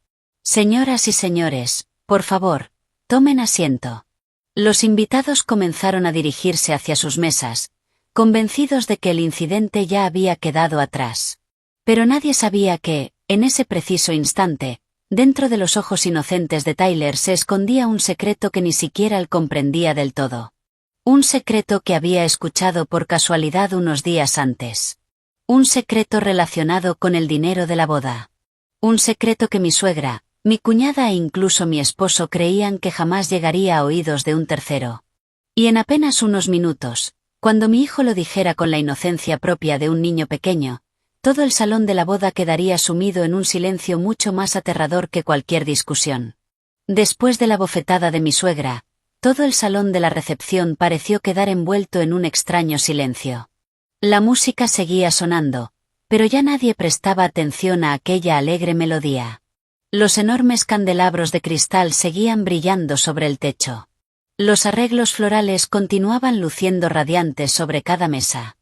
S1: señoras y señores, por favor, tomen asiento. Los invitados comenzaron a dirigirse hacia sus mesas, convencidos de que el incidente ya había quedado atrás. Pero nadie sabía que, en ese preciso instante, dentro de los ojos inocentes de Tyler se escondía un secreto que ni siquiera él comprendía del todo. Un secreto que había escuchado por casualidad unos días antes. Un secreto relacionado con el dinero de la boda. Un secreto que mi suegra, mi cuñada e incluso mi esposo creían que jamás llegaría a oídos de un tercero. Y en apenas unos minutos, cuando mi hijo lo dijera con la inocencia propia de un niño pequeño, todo el salón de la boda quedaría sumido en un silencio mucho más aterrador que cualquier discusión. Después de la bofetada de mi suegra, todo el salón de la recepción pareció quedar envuelto en un extraño silencio. La música seguía sonando, pero ya nadie prestaba atención a aquella alegre melodía. Los enormes candelabros de cristal seguían brillando sobre el techo. Los arreglos florales continuaban luciendo radiantes sobre cada mesa.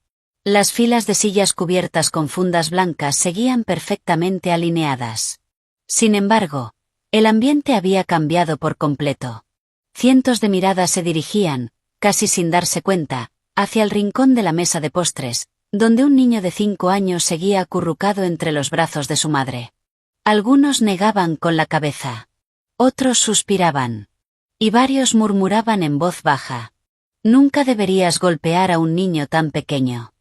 S1: Las filas de sillas cubiertas con fundas blancas seguían perfectamente alineadas. Sin embargo, el ambiente había cambiado por completo. Cientos de miradas se dirigían, casi sin darse cuenta, hacia el rincón de la mesa de postres, donde un niño de 5 años seguía acurrucado entre los brazos de su madre. Algunos negaban con la cabeza. Otros suspiraban. Y varios murmuraban en voz baja: nunca deberías golpear a un niño tan pequeño.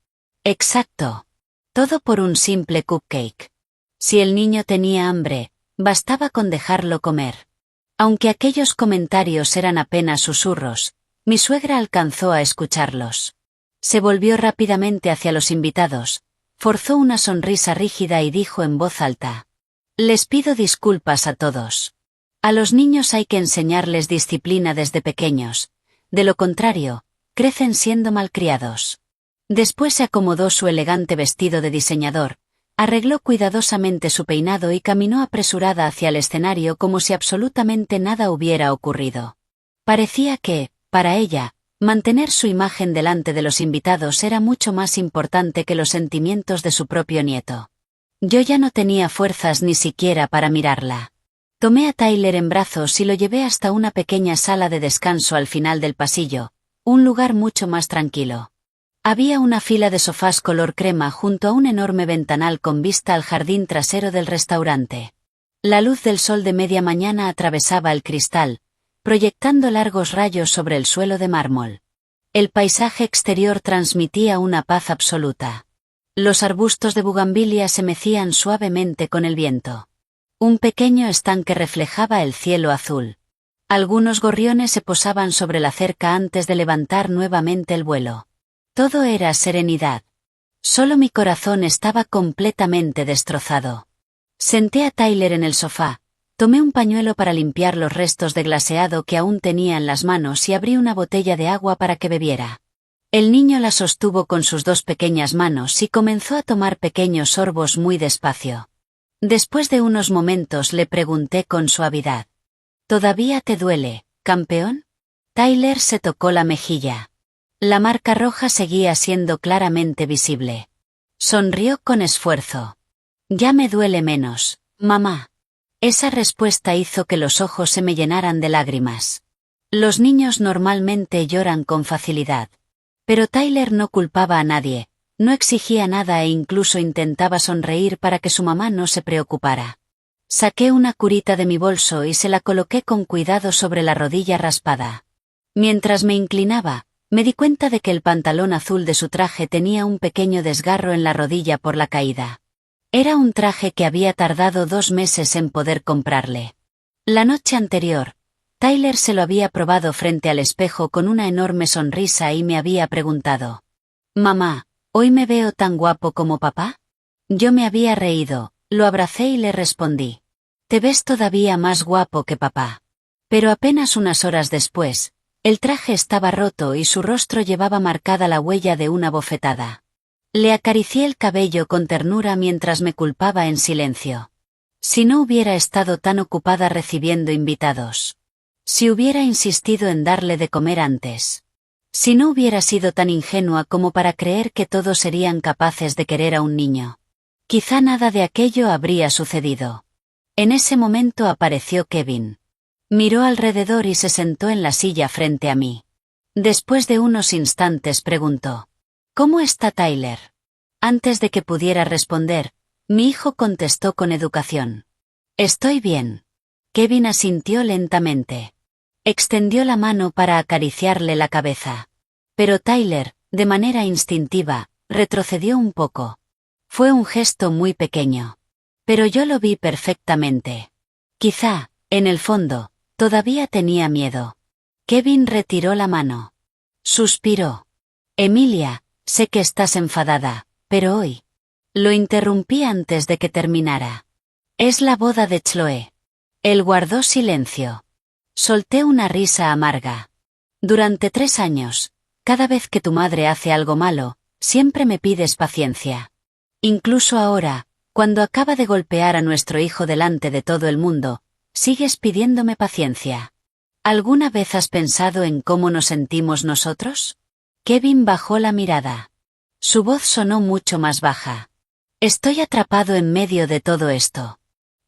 S1: Exacto. Todo por un simple cupcake. Si el niño tenía hambre, bastaba con dejarlo comer. Aunque aquellos comentarios eran apenas susurros, mi suegra alcanzó a escucharlos. Se volvió rápidamente hacia los invitados, forzó una sonrisa rígida y dijo en voz alta: les pido disculpas a todos. A los niños hay que enseñarles disciplina desde pequeños, de lo contrario, crecen siendo malcriados. Después se acomodó su elegante vestido de diseñador, arregló cuidadosamente su peinado y caminó apresurada hacia el escenario como si absolutamente nada hubiera ocurrido. Parecía que, para ella, mantener su imagen delante de los invitados era mucho más importante que los sentimientos de su propio nieto. Yo ya no tenía fuerzas ni siquiera para mirarla. Tomé a Tyler en brazos y lo llevé hasta una pequeña sala de descanso al final del pasillo, un lugar mucho más tranquilo. Había una fila de sofás color crema junto a un enorme ventanal con vista al jardín trasero del restaurante. La luz del sol de media mañana atravesaba el cristal, proyectando largos rayos sobre el suelo de mármol. El paisaje exterior transmitía una paz absoluta. Los arbustos de bugambilia se mecían suavemente con el viento. Un pequeño estanque reflejaba el cielo azul. Algunos gorriones se posaban sobre la cerca antes de levantar nuevamente el vuelo. Todo era serenidad. Solo mi corazón estaba completamente destrozado. Senté a Tyler en el sofá, tomé un pañuelo para limpiar los restos de glaseado que aún tenía en las manos y abrí una botella de agua para que bebiera. El niño la sostuvo con sus dos pequeñas manos y comenzó a tomar pequeños sorbos muy despacio. Después de unos momentos le pregunté con suavidad. ¿Todavía te duele, campeón? Tyler se tocó la mejilla. La marca roja seguía siendo claramente visible. Sonrió con esfuerzo. Ya me duele menos, mamá. Esa respuesta hizo que los ojos se me llenaran de lágrimas. Los niños normalmente lloran con facilidad. Pero Tyler no culpaba a nadie, no exigía nada e incluso intentaba sonreír para que su mamá no se preocupara. Saqué una curita de mi bolso y se la coloqué con cuidado sobre la rodilla raspada. Mientras me inclinaba, me di cuenta de que el pantalón azul de su traje tenía un pequeño desgarro en la rodilla por la caída. Era un traje que había tardado 2 meses en poder comprarle. La noche anterior, Tyler se lo había probado frente al espejo con una enorme sonrisa y me había preguntado: «Mamá, ¿hoy me veo tan guapo como papá?» Yo me había reído, lo abracé y le respondí: «Te ves todavía más guapo que papá». Pero apenas unas horas después, el traje estaba roto y su rostro llevaba marcada la huella de una bofetada. Le acaricié el cabello con ternura mientras me culpaba en silencio. Si no hubiera estado tan ocupada recibiendo invitados. Si hubiera insistido en darle de comer antes. Si no hubiera sido tan ingenua como para creer que todos serían capaces de querer a un niño. Quizá nada de aquello habría sucedido. En ese momento apareció Kevin. Miró alrededor y se sentó en la silla frente a mí. Después de unos instantes preguntó: «¿Cómo está Tyler?» Antes de que pudiera responder, mi hijo contestó con educación: «Estoy bien». Kevin asintió lentamente. Extendió la mano para acariciarle la cabeza. Pero Tyler, de manera instintiva, retrocedió un poco. Fue un gesto muy pequeño. Pero yo lo vi perfectamente. Quizá, en el fondo, todavía tenía miedo. Kevin retiró la mano. Suspiró. «Emilia, sé que estás enfadada, pero hoy». Lo interrumpí antes de que terminara. «Es la boda de Chloe». Él guardó silencio. Solté una risa amarga. «Durante 3 años, cada vez que tu madre hace algo malo, siempre me pides paciencia. Incluso ahora, cuando acaba de golpear a nuestro hijo delante de todo el mundo, sigues pidiéndome paciencia. ¿Alguna vez has pensado en cómo nos sentimos nosotros?» Kevin bajó la mirada. Su voz sonó mucho más baja. «Estoy atrapado en medio de todo esto.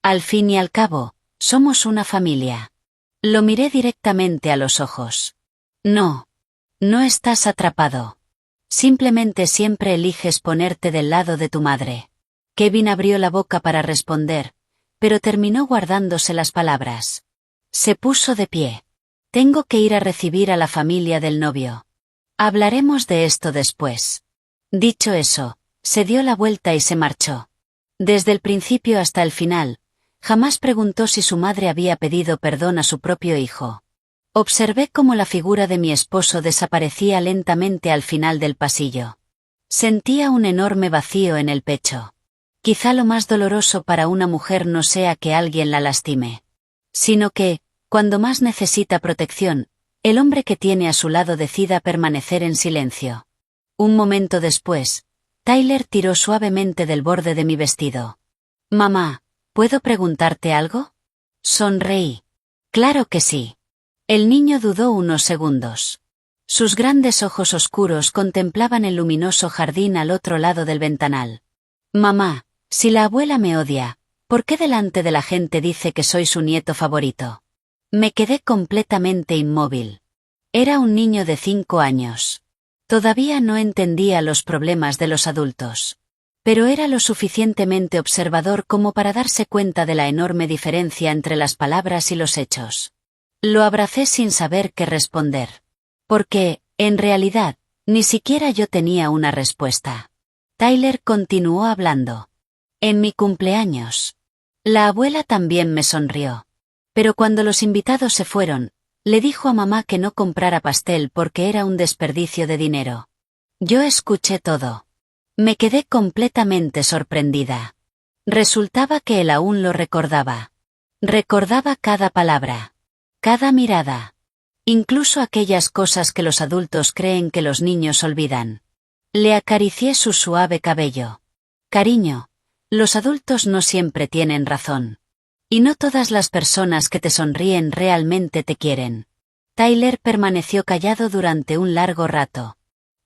S1: Al fin y al cabo, somos una familia». Lo miré directamente a los ojos. «No. No estás atrapado. Simplemente siempre eliges ponerte del lado de tu madre». Kevin abrió la boca para responder, pero terminó guardándose las palabras. Se puso de pie. «Tengo que ir a recibir a la familia del novio. Hablaremos de esto después». Dicho eso, se dio la vuelta y se marchó. Desde el principio hasta el final, jamás preguntó si su madre había pedido perdón a su propio hijo. Observé cómo la figura de mi esposo desaparecía lentamente al final del pasillo. Sentía un enorme vacío en el pecho. Quizá lo más doloroso para una mujer no sea que alguien la lastime, sino que, cuando más necesita protección, el hombre que tiene a su lado decida permanecer en silencio. Un momento después, Tyler tiró suavemente del borde de mi vestido. «Mamá, ¿puedo preguntarte algo?» Sonreí. «Claro que sí». El niño dudó unos segundos. Sus grandes ojos oscuros contemplaban el luminoso jardín al otro lado del ventanal. «Mamá, si la abuela me odia, ¿por qué delante de la gente dice que soy su nieto favorito?» Me quedé completamente inmóvil. Era un niño de 5 años. Todavía no entendía los problemas de los adultos. Pero era lo suficientemente observador como para darse cuenta de la enorme diferencia entre las palabras y los hechos. Lo abracé sin saber qué responder. Porque, en realidad, ni siquiera yo tenía una respuesta. Tyler continuó hablando. «En mi cumpleaños». La abuela también me sonrió. Pero cuando los invitados se fueron, le dijo a mamá que no comprara pastel porque era un desperdicio de dinero. Yo escuché todo. Me quedé completamente sorprendida. Resultaba que él aún lo recordaba. Recordaba cada palabra, cada mirada, incluso aquellas cosas que los adultos creen que los niños olvidan. Le acaricié su suave cabello. Cariño, los adultos no siempre tienen razón. Y no todas las personas que te sonríen realmente te quieren. Tyler permaneció callado durante un largo rato.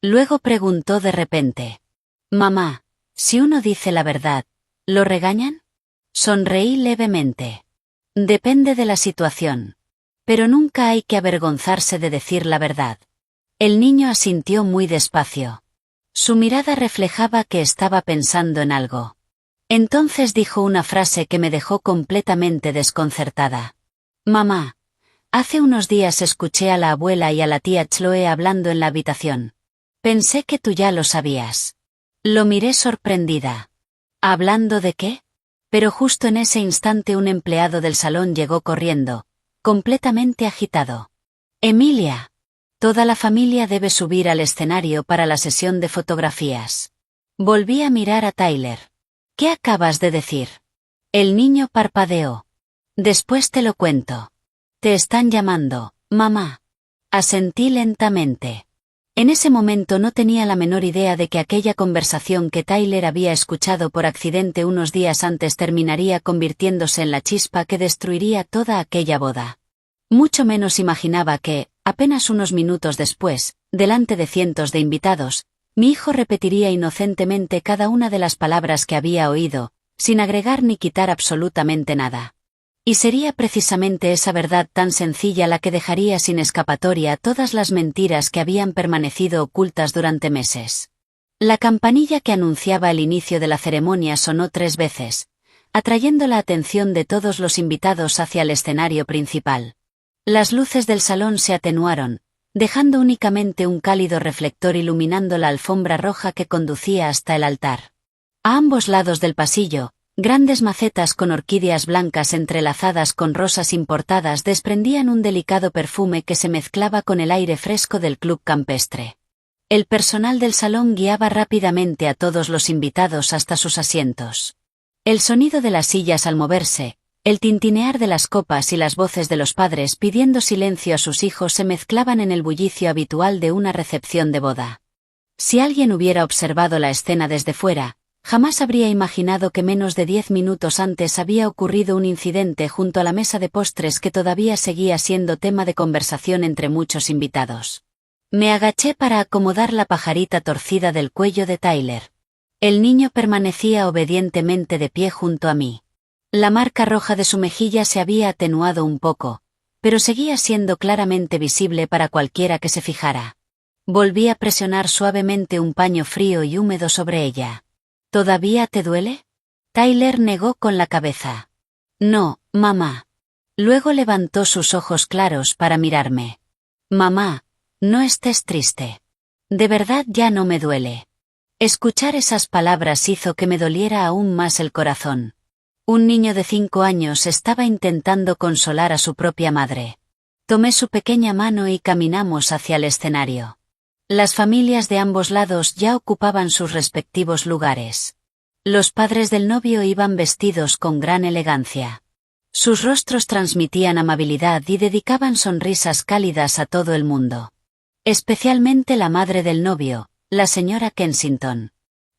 S1: Luego preguntó de repente. Mamá, si uno dice la verdad, ¿lo regañan? Sonreí levemente. Depende de la situación. Pero nunca hay que avergonzarse de decir la verdad. El niño asintió muy despacio. Su mirada reflejaba que estaba pensando en algo. Entonces dijo una frase que me dejó completamente desconcertada. Mamá, hace unos días escuché a la abuela y a la tía Chloe hablando en la habitación. Pensé que tú ya lo sabías. Lo miré sorprendida. ¿Hablando de qué? Pero justo en ese instante un empleado del salón llegó corriendo, completamente agitado. Emilia. Toda la familia debe subir al escenario para la sesión de fotografías. Volví a mirar a Tyler. ¿Qué acabas de decir? El niño parpadeó. Después te lo cuento. Te están llamando, mamá. Asentí lentamente. En ese momento no tenía la menor idea de que aquella conversación que Tyler había escuchado por accidente unos días antes terminaría convirtiéndose en la chispa que destruiría toda aquella boda. Mucho menos imaginaba que, apenas unos minutos después, delante de cientos de invitados, mi hijo repetiría inocentemente cada una de las palabras que había oído, sin agregar ni quitar absolutamente nada. Y sería precisamente esa verdad tan sencilla la que dejaría sin escapatoria todas las mentiras que habían permanecido ocultas durante meses. La campanilla que anunciaba el inicio de la ceremonia sonó 3 veces, atrayendo la atención de todos los invitados hacia el escenario principal. Las luces del salón se atenuaron, dejando únicamente un cálido reflector iluminando la alfombra roja que conducía hasta el altar. A ambos lados del pasillo, grandes macetas con orquídeas blancas entrelazadas con rosas importadas desprendían un delicado perfume que se mezclaba con el aire fresco del club campestre. El personal del salón guiaba rápidamente a todos los invitados hasta sus asientos. El sonido de las sillas al moverse, el tintinear de las copas y las voces de los padres pidiendo silencio a sus hijos se mezclaban en el bullicio habitual de una recepción de boda. Si alguien hubiera observado la escena desde fuera, jamás habría imaginado que menos de 10 minutos antes había ocurrido un incidente junto a la mesa de postres que todavía seguía siendo tema de conversación entre muchos invitados. Me agaché para acomodar la pajarita torcida del cuello de Tyler. El niño permanecía obedientemente de pie junto a mí. La marca roja de su mejilla se había atenuado un poco, pero seguía siendo claramente visible para cualquiera que se fijara. Volví a presionar suavemente un paño frío y húmedo sobre ella. ¿Todavía te duele? Tyler negó con la cabeza. No, mamá. Luego levantó sus ojos claros para mirarme. Mamá, no estés triste. De verdad ya no me duele. Escuchar esas palabras hizo que me doliera aún más el corazón. Un niño de 5 años estaba intentando consolar a su propia madre. Tomé su pequeña mano y caminamos hacia el escenario. Las familias de ambos lados ya ocupaban sus respectivos lugares. Los padres del novio iban vestidos con gran elegancia. Sus rostros transmitían amabilidad y dedicaban sonrisas cálidas a todo el mundo. Especialmente la madre del novio, la señora Kensington.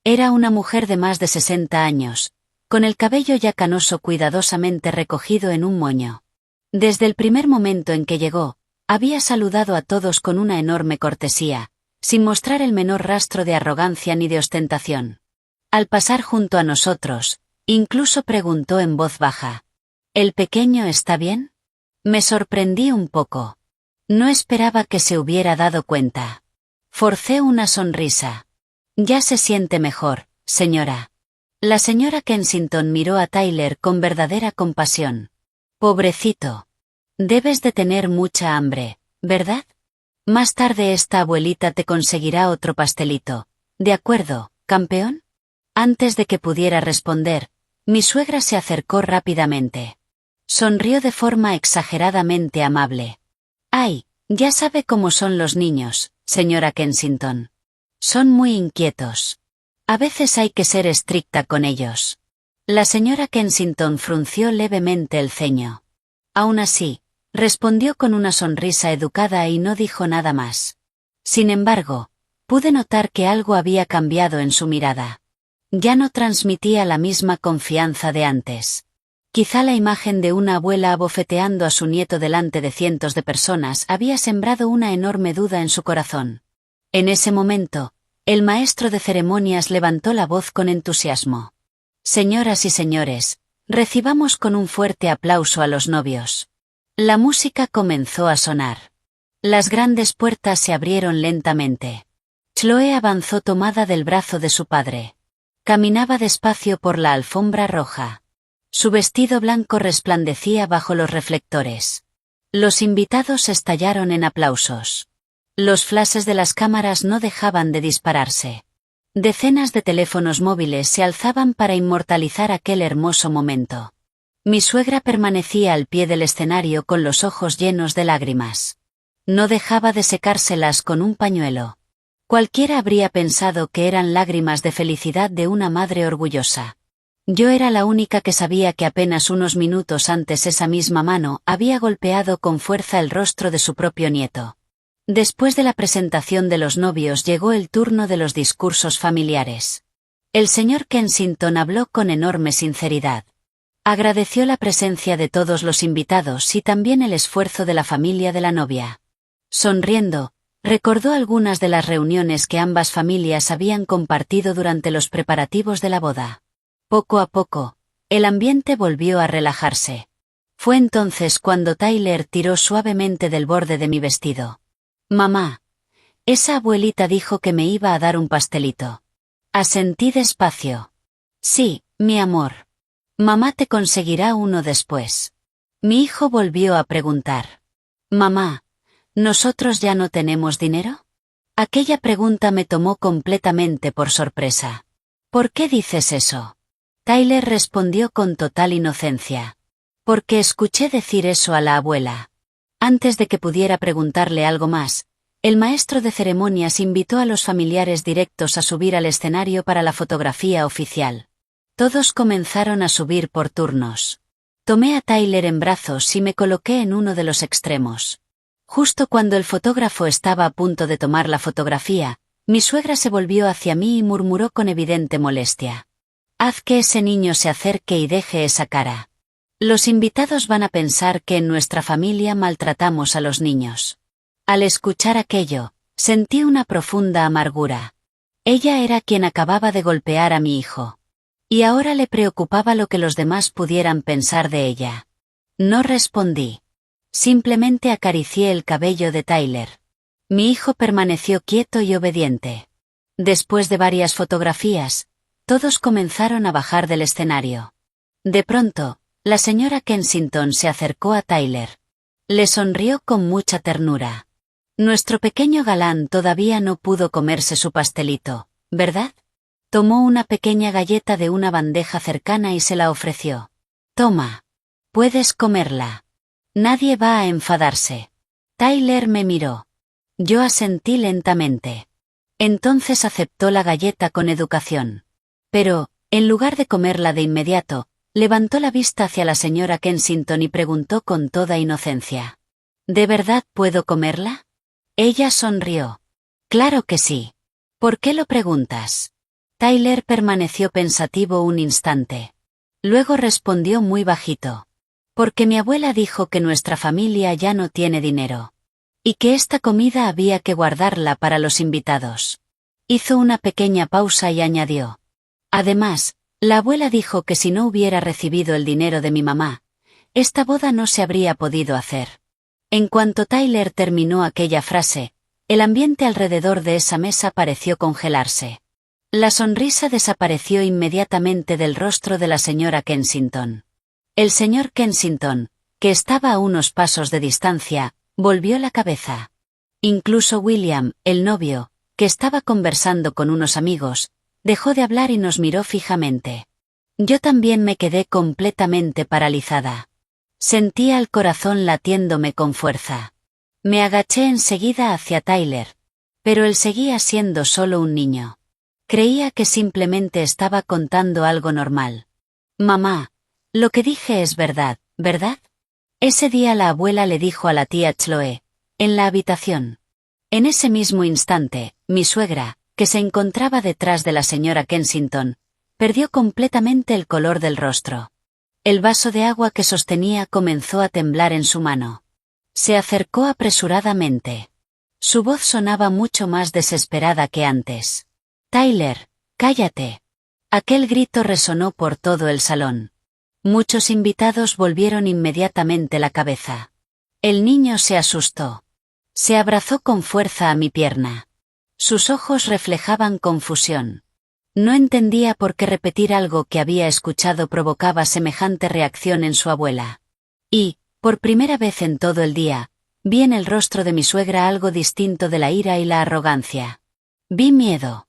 S1: Era una mujer de más de 60 años, con el cabello ya canoso cuidadosamente recogido en un moño. Desde el primer momento en que llegó, había saludado a todos con una enorme cortesía, sin mostrar el menor rastro de arrogancia ni de ostentación. Al pasar junto a nosotros, incluso preguntó en voz baja: ¿El pequeño está bien? Me sorprendí un poco. No esperaba que se hubiera dado cuenta. Forcé una sonrisa. Ya se siente mejor, señora. La señora Kensington miró a Tyler con verdadera compasión. Pobrecito. Debes de tener mucha hambre, ¿verdad? Más tarde esta abuelita te conseguirá otro pastelito. ¿De acuerdo, campeón? Antes de que pudiera responder, mi suegra se acercó rápidamente. Sonrió de forma exageradamente amable. Ay, ya sabe cómo son los niños, señora Kensington. Son muy inquietos. A veces hay que ser estricta con ellos. La señora Kensington frunció levemente el ceño. Aún así, respondió con una sonrisa educada y no dijo nada más. Sin embargo, pude notar que algo había cambiado en su mirada. Ya no transmitía la misma confianza de antes. Quizá la imagen de una abuela abofeteando a su nieto delante de cientos de personas había sembrado una enorme duda en su corazón. En ese momento, el maestro de ceremonias levantó la voz con entusiasmo. Señoras y señores, recibamos con un fuerte aplauso a los novios. La música comenzó a sonar. Las grandes puertas se abrieron lentamente. Chloe avanzó tomada del brazo de su padre. Caminaba despacio por la alfombra roja. Su vestido blanco resplandecía bajo los reflectores. Los invitados estallaron en aplausos. Los flashes de las cámaras no dejaban de dispararse. Decenas de teléfonos móviles se alzaban para inmortalizar aquel hermoso momento. Mi suegra permanecía al pie del escenario con los ojos llenos de lágrimas. No dejaba de secárselas con un pañuelo. Cualquiera habría pensado que eran lágrimas de felicidad de una madre orgullosa. Yo era la única que sabía que apenas unos minutos antes esa misma mano había golpeado con fuerza el rostro de su propio nieto. Después de la presentación de los novios llegó el turno de los discursos familiares. El señor Kensington habló con enorme sinceridad. Agradeció la presencia de todos los invitados y también el esfuerzo de la familia de la novia. Sonriendo, recordó algunas de las reuniones que ambas familias habían compartido durante los preparativos de la boda. Poco a poco, el ambiente volvió a relajarse. Fue entonces cuando Tyler tiró suavemente del borde de mi vestido. Mamá, esa abuelita dijo que me iba a dar un pastelito. Asentí despacio. Sí, mi amor. Mamá te conseguirá uno después. Mi hijo volvió a preguntar. Mamá, ¿nosotros ya no tenemos dinero? Aquella pregunta me tomó completamente por sorpresa. ¿Por qué dices eso? Tyler respondió con total inocencia. Porque escuché decir eso a la abuela. Antes de que pudiera preguntarle algo más, el maestro de ceremonias invitó a los familiares directos a subir al escenario para la fotografía oficial. Todos comenzaron a subir por turnos. Tomé a Tyler en brazos y me coloqué en uno de los extremos. Justo cuando el fotógrafo estaba a punto de tomar la fotografía, mi suegra se volvió hacia mí y murmuró con evidente molestia. Haz que ese niño se acerque y deje esa cara. Los invitados van a pensar que en nuestra familia maltratamos a los niños. Al escuchar aquello, sentí una profunda amargura. Ella era quien acababa de golpear a mi hijo. Y ahora le preocupaba lo que los demás pudieran pensar de ella. No respondí. Simplemente acaricié el cabello de Tyler. Mi hijo permaneció quieto y obediente. Después de varias fotografías, todos comenzaron a bajar del escenario. De pronto, la señora Kensington se acercó a Tyler. Le sonrió con mucha ternura. Nuestro pequeño galán todavía no pudo comerse su pastelito, ¿verdad? Tomó una pequeña galleta de una bandeja cercana y se la ofreció. Toma. Puedes comerla. Nadie va a enfadarse. Tyler me miró. Yo asentí lentamente. Entonces aceptó la galleta con educación. Pero, en lugar de comerla de inmediato, levantó la vista hacia la señora Kensington y preguntó con toda inocencia. ¿De verdad puedo comerla? Ella sonrió. Claro que sí. ¿Por qué lo preguntas? Tyler permaneció pensativo un instante. Luego respondió muy bajito. Porque mi abuela dijo que nuestra familia ya no tiene dinero. Y que esta comida había que guardarla para los invitados. Hizo una pequeña pausa y añadió. Además, la abuela dijo que si no hubiera recibido el dinero de mi mamá, esta boda no se habría podido hacer. En cuanto Tyler terminó aquella frase, el ambiente alrededor de esa mesa pareció congelarse. La sonrisa desapareció inmediatamente del rostro de la señora Kensington. El señor Kensington, que estaba a unos pasos de distancia, volvió la cabeza. Incluso William, el novio, que estaba conversando con unos amigos, dejó de hablar y nos miró fijamente. Yo también me quedé completamente paralizada. Sentía el corazón latiéndome con fuerza. Me agaché enseguida hacia Tyler. Pero él seguía siendo solo un niño. Creía que simplemente estaba contando algo normal. Mamá, lo que dije es verdad, ¿verdad? Ese día la abuela le dijo a la tía Chloe, en la habitación. En ese mismo instante, mi suegra, que se encontraba detrás de la señora Kensington, perdió completamente el color del rostro. El vaso de agua que sostenía comenzó a temblar en su mano. Se acercó apresuradamente. Su voz sonaba mucho más desesperada que antes. Tyler, cállate. Aquel grito resonó por todo el salón. Muchos invitados volvieron inmediatamente la cabeza. El niño se asustó. Se abrazó con fuerza a mi pierna. Sus ojos reflejaban confusión. No entendía por qué repetir algo que había escuchado provocaba semejante reacción en su abuela. Y, por primera vez en todo el día, vi en el rostro de mi suegra algo distinto de la ira y la arrogancia. Vi miedo.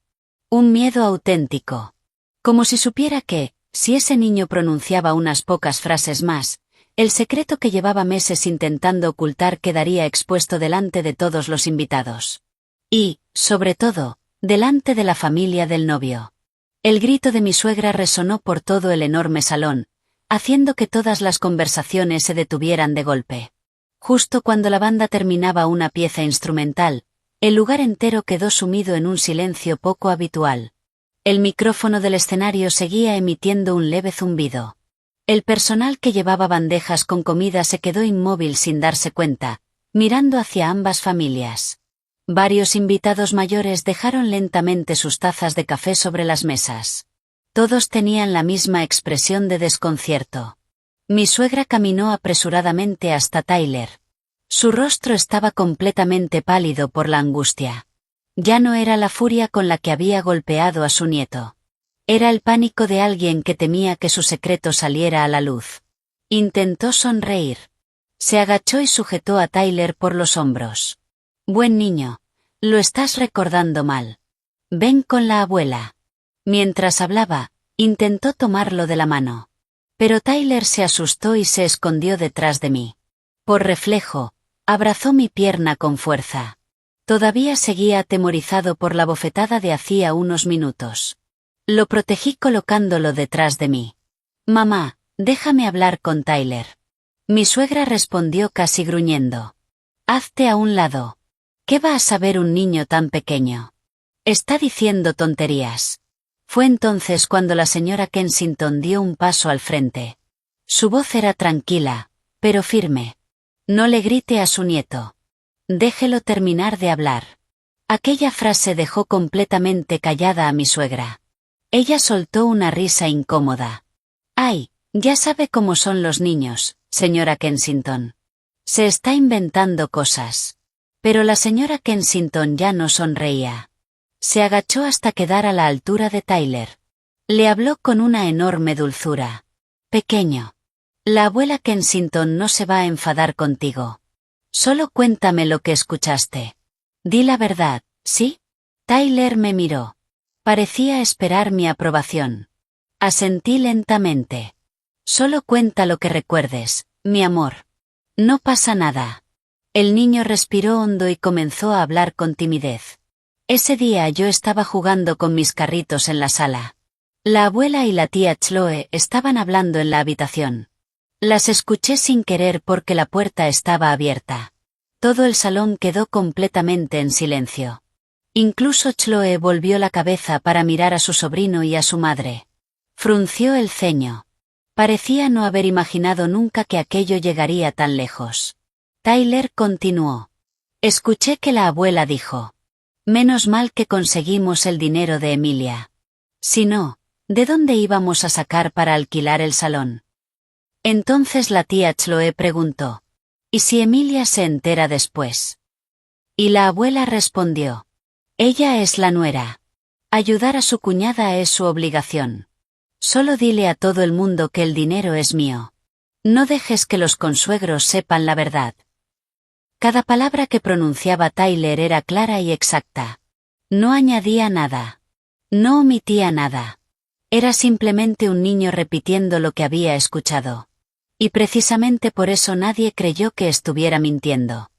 S1: Un miedo auténtico. Como si supiera que, si ese niño pronunciaba unas pocas frases más, el secreto que llevaba meses intentando ocultar quedaría expuesto delante de todos los invitados. Y, sobre todo, delante de la familia del novio. El grito de mi suegra resonó por todo el enorme salón, haciendo que todas las conversaciones se detuvieran de golpe. Justo cuando la banda terminaba una pieza instrumental, el lugar entero quedó sumido en un silencio poco habitual. El micrófono del escenario seguía emitiendo un leve zumbido. El personal que llevaba bandejas con comida se quedó inmóvil sin darse cuenta, mirando hacia ambas familias. Varios invitados mayores dejaron lentamente sus tazas de café sobre las mesas. Todos tenían la misma expresión de desconcierto. Mi suegra caminó apresuradamente hasta Tyler. Su rostro estaba completamente pálido por la angustia. Ya no era la furia con la que había golpeado a su nieto. Era el pánico de alguien que temía que su secreto saliera a la luz. Intentó sonreír. Se agachó y sujetó a Tyler por los hombros. Buen niño, lo estás recordando mal. Ven con la abuela. Mientras hablaba, intentó tomarlo de la mano. Pero Tyler se asustó y se escondió detrás de mí. Por reflejo, abrazó mi pierna con fuerza. Todavía seguía atemorizado por la bofetada de hacía unos minutos. Lo protegí colocándolo detrás de mí. Mamá, déjame hablar con Tyler. Mi suegra respondió casi gruñendo. Hazte a un lado. ¿Qué va a saber un niño tan pequeño? Está diciendo tonterías. Fue entonces cuando la señora Kensington dio un paso al frente. Su voz era tranquila, pero firme. No le grite a su nieto. Déjelo terminar de hablar. Aquella frase dejó completamente callada a mi suegra. Ella soltó una risa incómoda. Ay, ya sabe cómo son los niños, señora Kensington. Se está inventando cosas. Pero la señora Kensington ya no sonreía. Se agachó hasta quedar a la altura de Tyler. Le habló con una enorme dulzura. Pequeño. La abuela Kensington no se va a enfadar contigo. Solo cuéntame lo que escuchaste. Di la verdad, ¿sí? Tyler me miró. Parecía esperar mi aprobación. Asentí lentamente. Solo cuenta lo que recuerdes, mi amor. No pasa nada. El niño respiró hondo y comenzó a hablar con timidez. Ese día yo estaba jugando con mis carritos en la sala. La abuela y la tía Chloe estaban hablando en la habitación. Las escuché sin querer porque la puerta estaba abierta. Todo el salón quedó completamente en silencio. Incluso Chloe volvió la cabeza para mirar a su sobrino y a su madre. Frunció el ceño. Parecía no haber imaginado nunca que aquello llegaría tan lejos. Tyler continuó. Escuché que la abuela dijo. Menos mal que conseguimos el dinero de Emilia. Si no, ¿de dónde íbamos a sacar para alquilar el salón? Entonces la tía Chloe preguntó. ¿Y si Emilia se entera después? Y la abuela respondió. Ella es la nuera. Ayudar a su cuñada es su obligación. Solo dile a todo el mundo que el dinero es mío. No dejes que los consuegros sepan la verdad. Cada palabra que pronunciaba Tyler era clara y exacta. No añadía nada. No omitía nada. Era simplemente un niño repitiendo lo que había escuchado. Y precisamente por eso nadie creyó que estuviera mintiendo.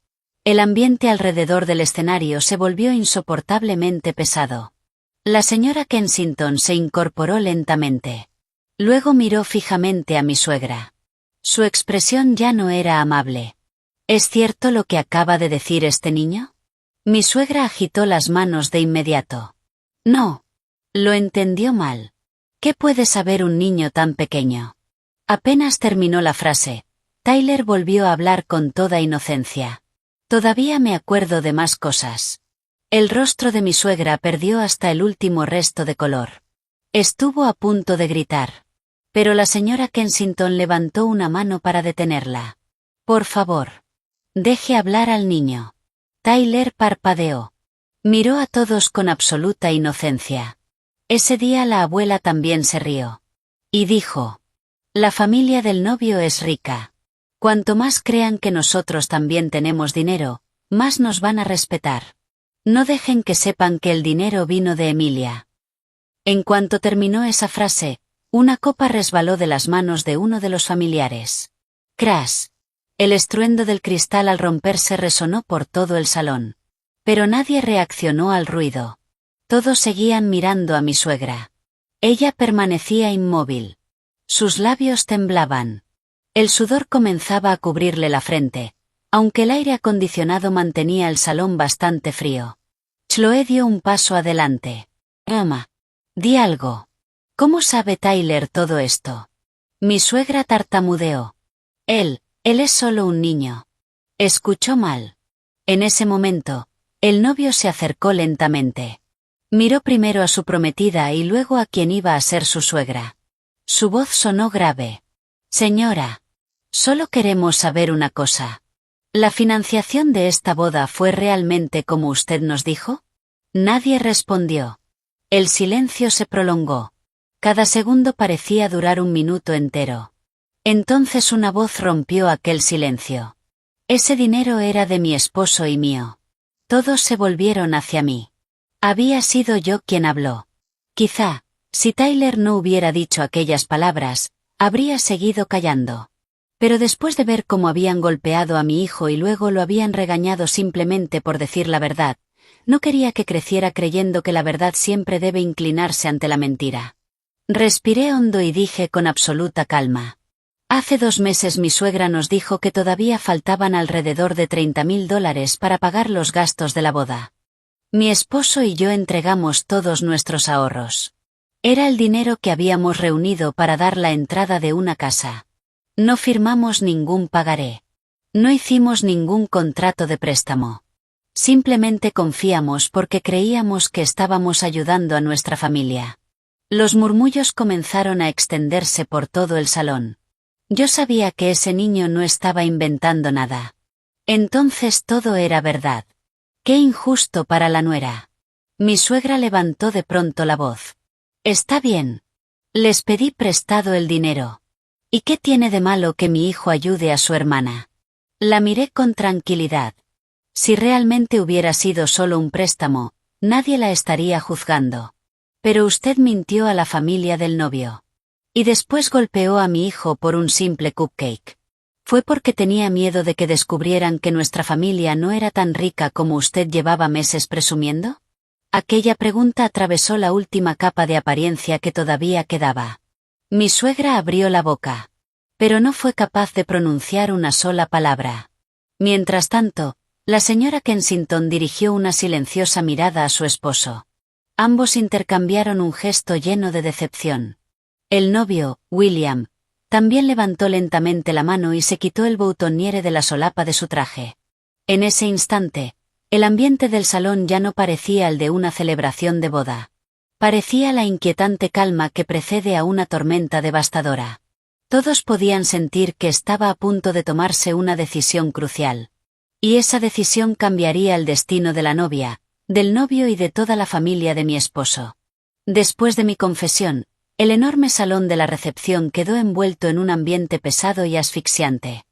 S1: El ambiente alrededor del escenario se volvió insoportablemente pesado. La señora Kensington se incorporó lentamente. Luego miró fijamente a mi suegra. Su expresión ya no era amable. ¿Es cierto lo que acaba de decir este niño? Mi suegra agitó las manos de inmediato. No. Lo entendió mal. ¿Qué puede saber un niño tan pequeño? Apenas terminó la frase, Tyler volvió a hablar con toda inocencia. Todavía me acuerdo de más cosas. El rostro de mi suegra perdió hasta el último resto de color. Estuvo a punto de gritar. Pero la señora Kensington levantó una mano para detenerla. Por favor. Deje hablar al niño. Tyler parpadeó. Miró a todos con absoluta inocencia. Ese día la abuela también se rió. Y dijo: la familia del novio es rica. Cuanto más crean que nosotros también tenemos dinero, más nos van a respetar. No dejen que sepan que el dinero vino de Emilia. En cuanto terminó esa frase, una copa resbaló de las manos de uno de los familiares. Crash. El estruendo del cristal al romperse resonó por todo el salón. Pero nadie reaccionó al ruido. Todos seguían mirando a mi suegra. Ella permanecía inmóvil. Sus labios temblaban. El sudor comenzaba a cubrirle la frente, aunque el aire acondicionado mantenía el salón bastante frío. Chloe dio un paso adelante. Mamá. Di algo. ¿Cómo sabe Tyler todo esto? Mi suegra tartamudeó. Él es solo un niño. Escuchó mal. En ese momento, el novio se acercó lentamente. Miró primero a su prometida y luego a quien iba a ser su suegra. Su voz sonó grave. Señora. Solo queremos saber una cosa. ¿La financiación de esta boda fue realmente como usted nos dijo? Nadie respondió. El silencio se prolongó. Cada segundo parecía durar un minuto entero. Entonces una voz rompió aquel silencio. Ese dinero era de mi esposo y mío. Todos se volvieron hacia mí. Había sido yo quien habló. Quizá, si Tyler no hubiera dicho aquellas palabras, habría seguido callando. Pero después de ver cómo habían golpeado a mi hijo y luego lo habían regañado simplemente por decir la verdad, no quería que creciera creyendo que la verdad siempre debe inclinarse ante la mentira. Respiré hondo y dije con absoluta calma. Hace 2 meses mi suegra nos dijo que todavía faltaban alrededor de $30,000 para pagar los gastos de la boda. Mi esposo y yo entregamos todos nuestros ahorros. Era el dinero que habíamos reunido para dar la entrada de una casa. No firmamos ningún pagaré. No hicimos ningún contrato de préstamo. Simplemente confiamos porque creíamos que estábamos ayudando a nuestra familia. Los murmullos comenzaron a extenderse por todo el salón. Yo sabía que ese niño no estaba inventando nada. Entonces todo era verdad. Qué injusto para la nuera. Mi suegra levantó de pronto la voz. Está bien. Les pedí prestado el dinero. ¿Y qué tiene de malo que mi hijo ayude a su hermana? La miré con tranquilidad. Si realmente hubiera sido solo un préstamo, nadie la estaría juzgando. Pero usted mintió a la familia del novio. Y después golpeó a mi hijo por un simple cupcake. ¿Fue porque tenía miedo de que descubrieran que nuestra familia no era tan rica como usted llevaba meses presumiendo? Aquella pregunta atravesó la última capa de apariencia que todavía quedaba. Mi suegra abrió la boca. Pero no fue capaz de pronunciar una sola palabra. Mientras tanto, la señora Kensington dirigió una silenciosa mirada a su esposo. Ambos intercambiaron un gesto lleno de decepción. El novio, William, también levantó lentamente la mano y se quitó el boutonniere de la solapa de su traje. En ese instante, el ambiente del salón ya no parecía el de una celebración de boda. Parecía la inquietante calma que precede a una tormenta devastadora. Todos podían sentir que estaba a punto de tomarse una decisión crucial. Y esa decisión cambiaría el destino de la novia, del novio y de toda la familia de mi esposo. Después de mi confesión, el enorme salón de la recepción quedó envuelto en un ambiente pesado y asfixiante.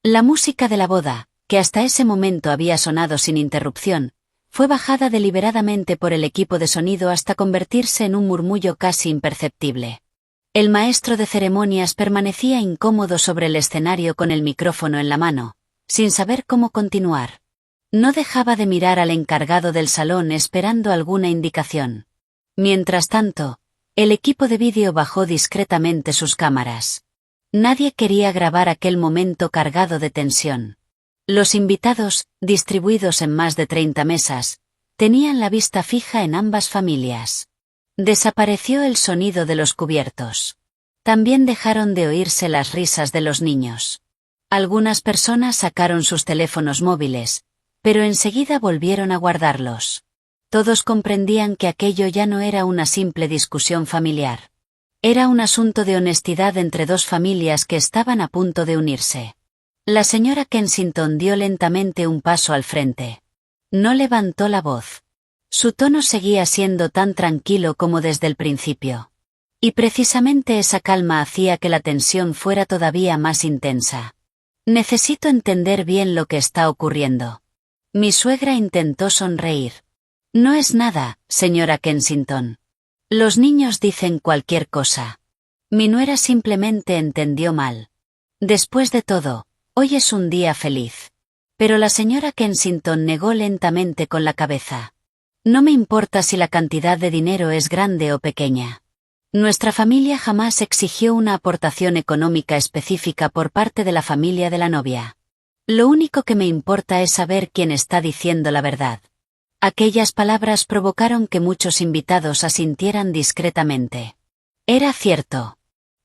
S1: La música de la boda, que hasta ese momento había sonado sin interrupción, fue bajada deliberadamente por el equipo de sonido hasta convertirse en un murmullo casi imperceptible. El maestro de ceremonias permanecía incómodo sobre el escenario con el micrófono en la mano, sin saber cómo continuar. No dejaba de mirar al encargado del salón esperando alguna indicación. Mientras tanto, El equipo de vídeo bajó discretamente sus cámaras. Nadie quería grabar aquel momento cargado de tensión. Los invitados, distribuidos en más de 30 mesas, tenían la vista fija en ambas familias. Desapareció el sonido de los cubiertos. También dejaron de oírse las risas de los niños. Algunas personas sacaron sus teléfonos móviles, pero enseguida volvieron a guardarlos. Todos comprendían que aquello ya no era una simple discusión familiar. Era un asunto de honestidad entre dos familias que estaban a punto de unirse. La señora Kensington dio lentamente un paso al frente. No levantó la voz. Su tono seguía siendo tan tranquilo como desde el principio. Y precisamente esa calma hacía que la tensión fuera todavía más intensa. Necesito entender bien lo que está ocurriendo. Mi suegra intentó sonreír. No es nada, señora Kensington. Los niños dicen cualquier cosa. Mi nuera simplemente entendió mal. Después de todo, hoy es un día feliz. Pero la señora Kensington negó lentamente con la cabeza. No me importa si la cantidad de dinero es grande o pequeña. Nuestra familia jamás exigió una aportación económica específica por parte de la familia de la novia. Lo único que me importa es saber quién está diciendo la verdad. Aquellas palabras provocaron que muchos invitados asintieran discretamente. Era cierto.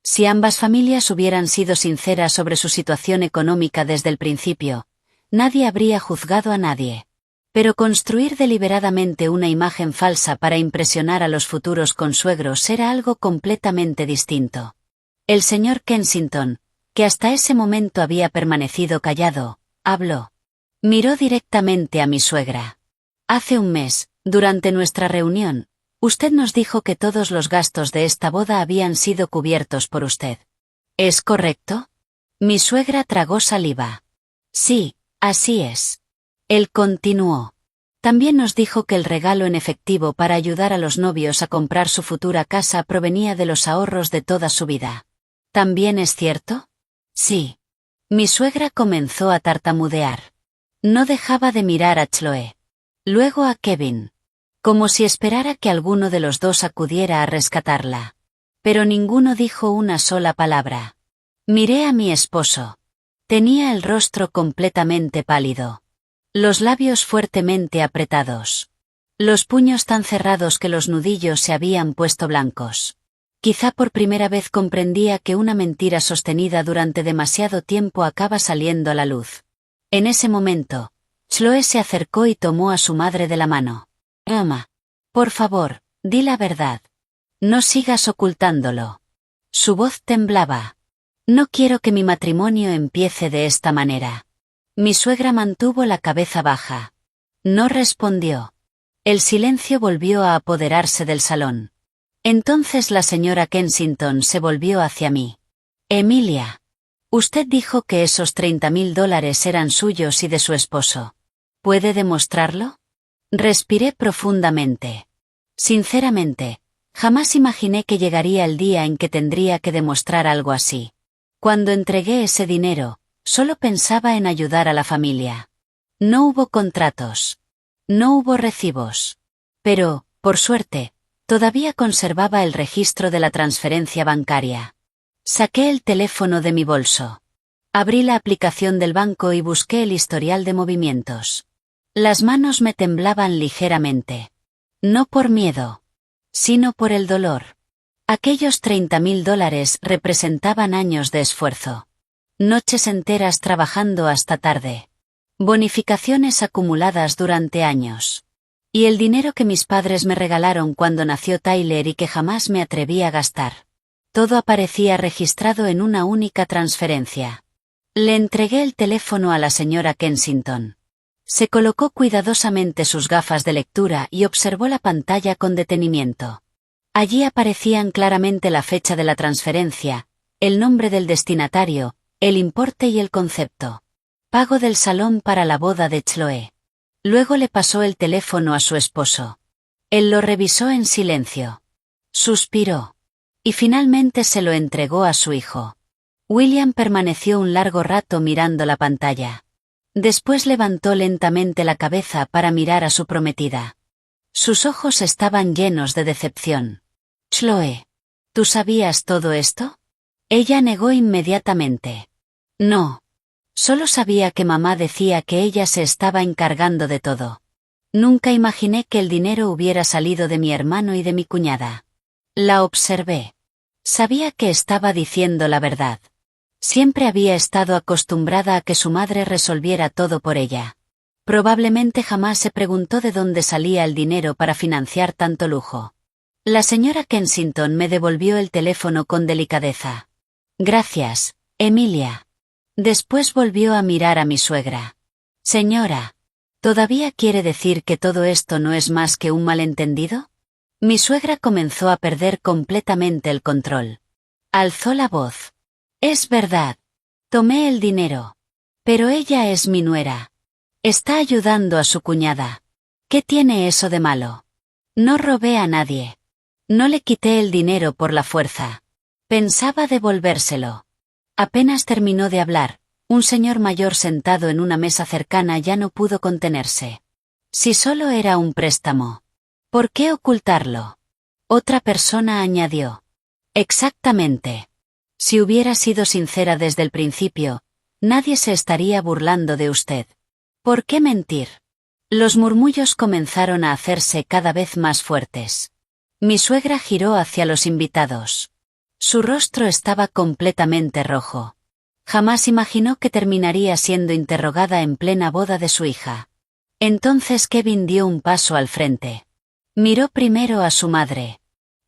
S1: Si ambas familias hubieran sido sinceras sobre su situación económica desde el principio, nadie habría juzgado a nadie. Pero construir deliberadamente una imagen falsa para impresionar a los futuros consuegros era algo completamente distinto. El señor Kensington, que hasta ese momento había permanecido callado, habló. Miró directamente a mi suegra. Hace un mes, durante nuestra reunión, usted nos dijo que todos los gastos de esta boda habían sido cubiertos por usted. ¿Es correcto? Mi suegra tragó saliva. Sí, así es. Él continuó. También nos dijo que el regalo en efectivo para ayudar a los novios a comprar su futura casa provenía de los ahorros de toda su vida. ¿También es cierto? Sí. Mi suegra comenzó a tartamudear. No dejaba de mirar a Chloe. Luego a Kevin. Como si esperara que alguno de los dos acudiera a rescatarla. Pero ninguno dijo una sola palabra. Miré a mi esposo. Tenía el rostro completamente pálido. Los labios fuertemente apretados. Los puños tan cerrados que los nudillos se habían puesto blancos. Quizá por primera vez comprendía que una mentira sostenida durante demasiado tiempo acaba saliendo a la luz. En ese momento, Chloe se acercó y tomó a su madre de la mano. Mamá, por favor, di la verdad. No sigas ocultándolo. Su voz temblaba. No quiero que mi matrimonio empiece de esta manera. Mi suegra mantuvo la cabeza baja. No respondió. El silencio volvió a apoderarse del salón. Entonces la señora Kensington se volvió hacia mí. Emilia. Usted dijo que esos $30,000 eran suyos y de su esposo. ¿Puede demostrarlo? Respiré profundamente. Sinceramente, jamás imaginé que llegaría el día en que tendría que demostrar algo así. Cuando entregué ese dinero, solo pensaba en ayudar a la familia. No hubo contratos. No hubo recibos. Pero, por suerte, todavía conservaba el registro de la transferencia bancaria. Saqué el teléfono de mi bolso. Abrí la aplicación del banco y busqué el historial de movimientos. Las manos me temblaban ligeramente. No por miedo, sino por el dolor. Aquellos $30,000 representaban años de esfuerzo. Noches enteras trabajando hasta tarde. Bonificaciones acumuladas durante años. Y el dinero que mis padres me regalaron cuando nació Tyler y que jamás me atreví a gastar. Todo aparecía registrado en una única transferencia. Le entregué el teléfono a la señora Kensington. Se colocó cuidadosamente sus gafas de lectura y observó la pantalla con detenimiento. Allí aparecían claramente la fecha de la transferencia, el nombre del destinatario, el importe y el concepto. Pago del salón para la boda de Chloe. Luego le pasó el teléfono a su esposo. Él lo revisó en silencio. Suspiró. Y finalmente se lo entregó a su hijo. William permaneció un largo rato mirando la pantalla. Después levantó lentamente la cabeza para mirar a su prometida. Sus ojos estaban llenos de decepción. Chloe. ¿Tú sabías todo esto? Ella negó inmediatamente. No. Solo sabía que mamá decía que ella se estaba encargando de todo. Nunca imaginé que el dinero hubiera salido de mi hermano y de mi cuñada. La observé. Sabía que estaba diciendo la verdad. Siempre había estado acostumbrada a que su madre resolviera todo por ella. Probablemente jamás se preguntó de dónde salía el dinero para financiar tanto lujo. La señora Kensington me devolvió el teléfono con delicadeza. Gracias, Emilia. Después volvió a mirar a mi suegra. Señora, ¿todavía quiere decir que todo esto no es más que un malentendido? Mi suegra comenzó a perder completamente el control. Alzó la voz. Es verdad. Tomé el dinero. Pero ella es mi nuera. Está ayudando a su cuñada. ¿Qué tiene eso de malo? No robé a nadie. No le quité el dinero por la fuerza. Pensaba devolvérselo. Apenas terminó de hablar, un señor mayor sentado en una mesa cercana ya no pudo contenerse. Si solo era un préstamo, ¿por qué ocultarlo? Otra persona añadió. Exactamente. Si hubiera sido sincera desde el principio, nadie se estaría burlando de usted. ¿Por qué mentir? Los murmullos comenzaron a hacerse cada vez más fuertes. Mi suegra giró hacia los invitados. Su rostro estaba completamente rojo. Jamás imaginó que terminaría siendo interrogada en plena boda de su hija. Entonces Kevin dio un paso al frente. Miró primero a su madre.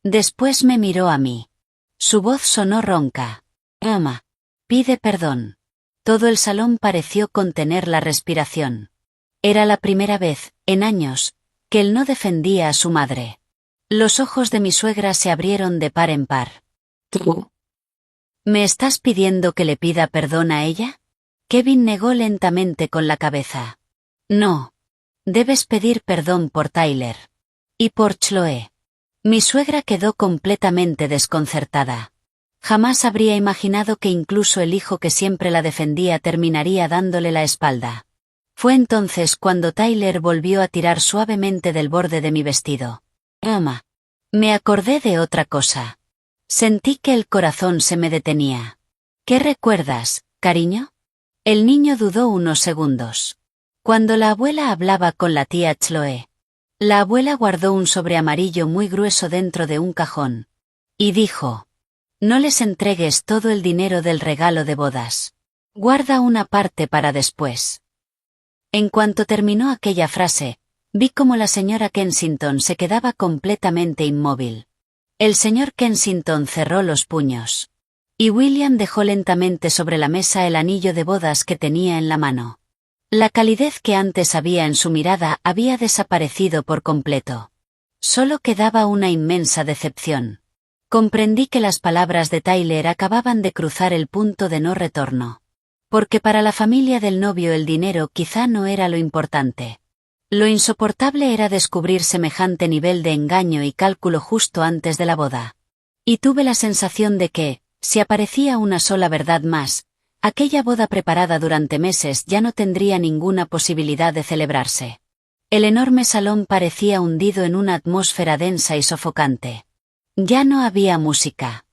S1: Después me miró a mí. Su voz sonó ronca. Mamá. Pide perdón. Todo el salón pareció contener la respiración. Era la primera vez, en años, que él no defendía a su madre. Los ojos de mi suegra se abrieron de par en par. ¿Tú? ¿Me estás pidiendo que le pida perdón a ella? Kevin negó lentamente con la cabeza. No. Debes pedir perdón por Tyler. Y por Chloe. Mi suegra quedó completamente desconcertada. Jamás habría imaginado que incluso el hijo que siempre la defendía terminaría dándole la espalda. Fue entonces cuando Tyler volvió a tirar suavemente del borde de mi vestido. Mamá. Me acordé de otra cosa. Sentí que el corazón se me detenía. ¿Qué recuerdas, cariño? El niño dudó unos segundos. Cuando la abuela hablaba con la tía Chloe. La abuela guardó un sobre amarillo muy grueso dentro de un cajón. Y dijo. No les entregues todo el dinero del regalo de bodas. Guarda una parte para después. En cuanto terminó aquella frase, vi cómo la señora Kensington se quedaba completamente inmóvil. El señor Kensington cerró los puños. Y William dejó lentamente sobre la mesa el anillo de bodas que tenía en la mano. La calidez que antes había en su mirada había desaparecido por completo. Solo quedaba una inmensa decepción. Comprendí que las palabras de Tyler acababan de cruzar el punto de no retorno. Porque para la familia del novio el dinero quizá no era lo importante. Lo insoportable era descubrir semejante nivel de engaño y cálculo justo antes de la boda. Y tuve la sensación de que, si aparecía una sola verdad más, aquella boda preparada durante meses ya no tendría ninguna posibilidad de celebrarse. El enorme salón parecía hundido en una atmósfera densa y sofocante. Ya no había música.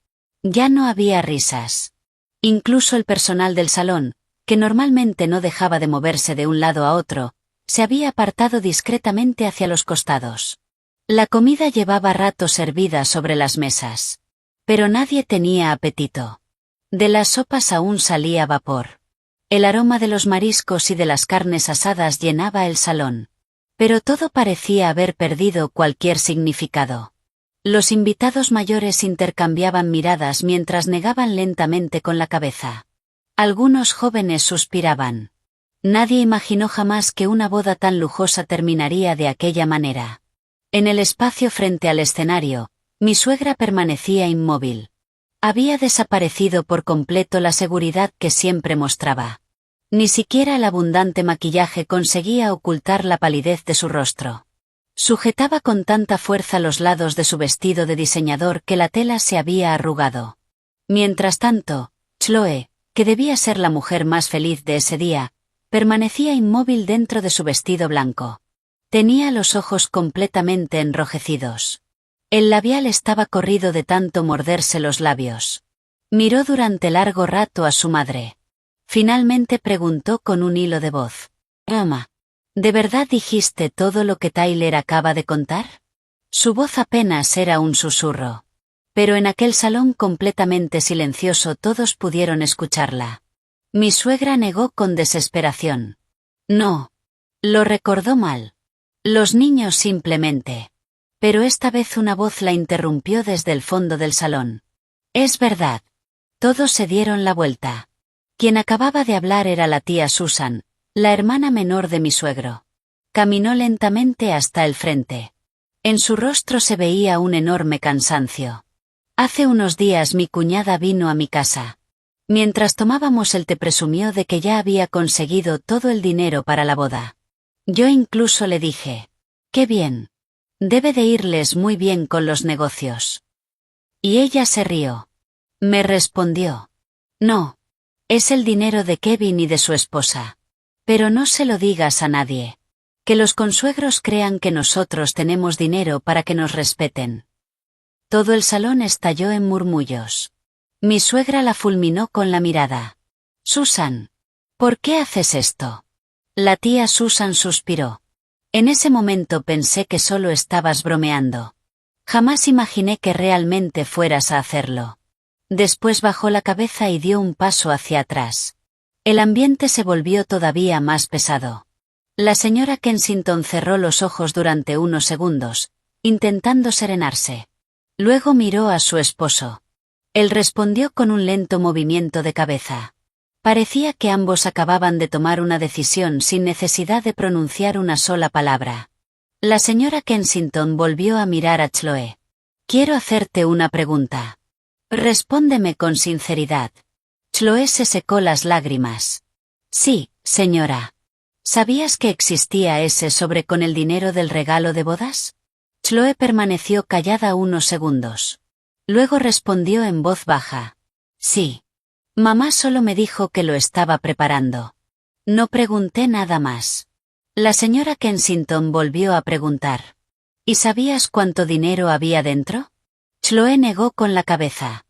S1: Ya no había risas. Incluso el personal del salón, que normalmente no dejaba de moverse de un lado a otro, se había apartado discretamente hacia los costados. La comida llevaba rato servida sobre las mesas. Pero nadie tenía apetito. De las sopas aún salía vapor. El aroma de los mariscos y de las carnes asadas llenaba el salón. Pero todo parecía haber perdido cualquier significado. Los invitados mayores intercambiaban miradas mientras negaban lentamente con la cabeza. Algunos jóvenes suspiraban. Nadie imaginó jamás que una boda tan lujosa terminaría de aquella manera. En el espacio frente al escenario, mi suegra permanecía inmóvil. Había desaparecido por completo la seguridad que siempre mostraba. Ni siquiera el abundante maquillaje conseguía ocultar la palidez de su rostro. Sujetaba con tanta fuerza los lados de su vestido de diseñador que la tela se había arrugado. Mientras tanto, Chloe, que debía ser la mujer más feliz de ese día, permanecía inmóvil dentro de su vestido blanco. Tenía los ojos completamente enrojecidos. El labial estaba corrido de tanto morderse los labios. Miró durante largo rato a su madre. Finalmente preguntó con un hilo de voz. «Mamá, ¿de verdad dijiste todo lo que Tyler acaba de contar?» Su voz apenas era un susurro. Pero en aquel salón completamente silencioso todos pudieron escucharla. Mi suegra negó con desesperación. «No. Lo recordó mal. Los niños simplemente». Pero esta vez una voz la interrumpió desde el fondo del salón. «Es verdad». Todos se dieron la vuelta. Quien acababa de hablar era la tía Susan, la hermana menor de mi suegro. Caminó lentamente hasta el frente. En su rostro se veía un enorme cansancio. «Hace unos días mi cuñada vino a mi casa. Mientras tomábamos el té presumió de que ya había conseguido todo el dinero para la boda. Yo incluso le dije, «Qué bien. Debe de irles muy bien con los negocios». Y ella se rió. Me respondió, «No. Es el dinero de Kevin y de su esposa. Pero no se lo digas a nadie. Que los consuegros crean que nosotros tenemos dinero para que nos respeten». Todo el salón estalló en murmullos. Mi suegra la fulminó con la mirada. «Susan, ¿por qué haces esto?» La tía Susan suspiró. «En ese momento pensé que solo estabas bromeando. Jamás imaginé que realmente fueras a hacerlo». Después bajó la cabeza y dio un paso hacia atrás. El ambiente se volvió todavía más pesado. La señora Kensington cerró los ojos durante unos segundos, intentando serenarse. Luego miró a su esposo. Él respondió con un lento movimiento de cabeza. Parecía que ambos acababan de tomar una decisión sin necesidad de pronunciar una sola palabra. La señora Kensington volvió a mirar a Chloe. «Quiero hacerte una pregunta. Respóndeme con sinceridad». Chloe se secó las lágrimas. «Sí, señora». «¿Sabías que existía ese sobre con el dinero del regalo de bodas?» Chloe permaneció callada unos segundos. Luego respondió en voz baja. «Sí. Mamá solo me dijo que lo estaba preparando. No pregunté nada más». La señora Kensington volvió a preguntar. «¿Y sabías cuánto dinero había dentro?» Chloe negó con la cabeza.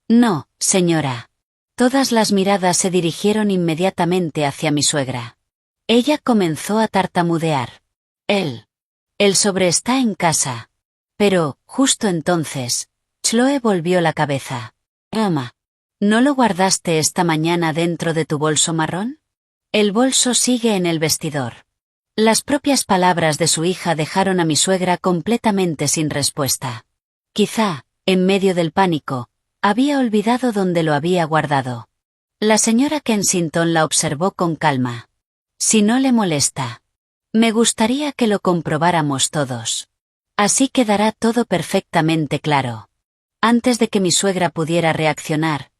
S1: «No, señora». Todas las miradas se dirigieron inmediatamente hacia mi suegra. Ella comenzó a tartamudear. El sobre está en casa». Pero, justo entonces, Chloe volvió la cabeza. «Mamá, ¿no lo guardaste esta mañana dentro de tu bolso marrón?» «El bolso sigue en el vestidor». Las propias palabras de su hija dejaron a mi suegra completamente sin respuesta. Quizá, en medio del pánico, había olvidado dónde lo había guardado. La señora Kensington la observó con calma. «Si no le molesta. Me gustaría que lo comprobáramos todos. Así quedará todo perfectamente claro». Antes de que mi suegra pudiera reaccionar,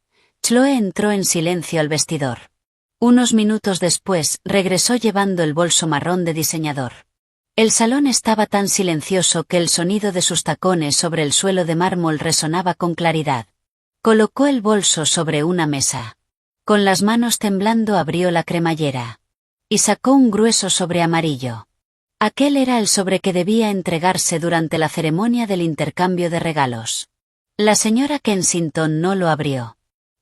S1: Chloe entró en silencio al vestidor. Unos minutos después regresó llevando el bolso marrón de diseñador. El salón estaba tan silencioso que el sonido de sus tacones sobre el suelo de mármol resonaba con claridad. Colocó el bolso sobre una mesa. Con las manos temblando abrió la cremallera. Y sacó un grueso sobre amarillo. Aquel era el sobre que debía entregarse durante la ceremonia del intercambio de regalos. La señora Kensington no lo abrió.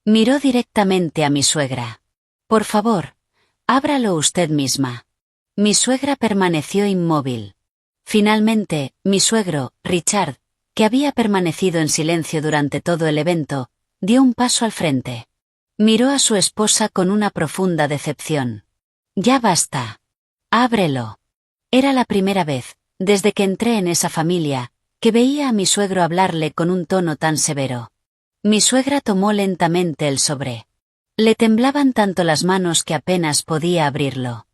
S1: Miró directamente a mi suegra. «Por favor, ábralo usted misma». Mi suegra permaneció inmóvil. Finalmente, mi suegro, Richard, que había permanecido en silencio durante todo el evento, dio un paso al frente. Miró a su esposa con una profunda decepción. «Ya basta. Ábrelo». Era la primera vez, desde que entré en esa familia, que veía a mi suegro hablarle con un tono tan severo. Mi suegra tomó lentamente el sobre. Le temblaban tanto las manos que apenas podía abrirlo.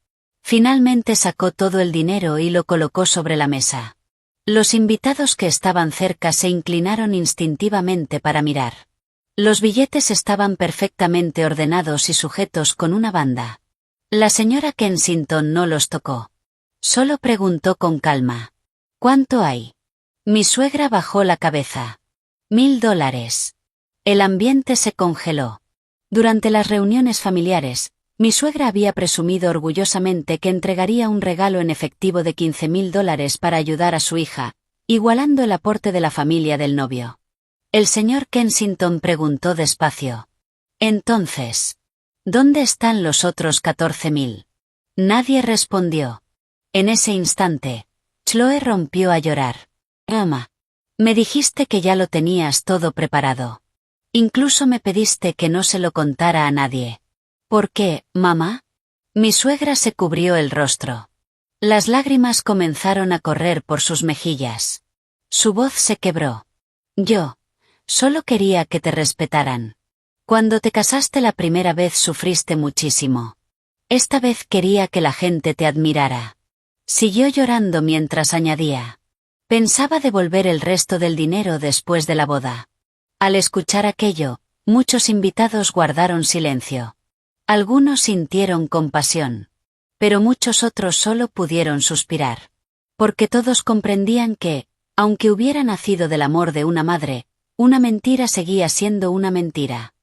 S1: Finalmente sacó todo el dinero y lo colocó sobre la mesa. Los invitados que estaban cerca se inclinaron instintivamente para mirar. Los billetes estaban perfectamente ordenados y sujetos con una banda. La señora Kensington no los tocó. Solo preguntó con calma. «¿Cuánto hay?» Mi suegra bajó la cabeza. $1000. El ambiente se congeló. Durante las reuniones familiares, mi suegra había presumido orgullosamente que entregaría un regalo en efectivo de $15,000 para ayudar a su hija, igualando el aporte de la familia del novio. El señor Kensington preguntó despacio. Entonces, ¿dónde están los otros 14.000? Nadie respondió. En ese instante, Chloe rompió a llorar. Mamá, me dijiste que ya lo tenías todo preparado. Incluso me pediste que no se lo contara a nadie. ¿Por qué, mamá? Mi suegra se cubrió el rostro. Las lágrimas comenzaron a correr por sus mejillas. Su voz se quebró. Yo solo quería que te respetaran. Cuando te casaste la primera vez sufriste muchísimo. Esta vez quería que la gente te admirara. Siguió llorando mientras añadía. Pensaba devolver el resto del dinero después de la boda. Al escuchar aquello, muchos invitados guardaron silencio. Algunos sintieron compasión. Pero muchos otros solo pudieron suspirar. Porque todos comprendían que, aunque hubiera nacido del amor de una madre, una mentira seguía siendo una mentira.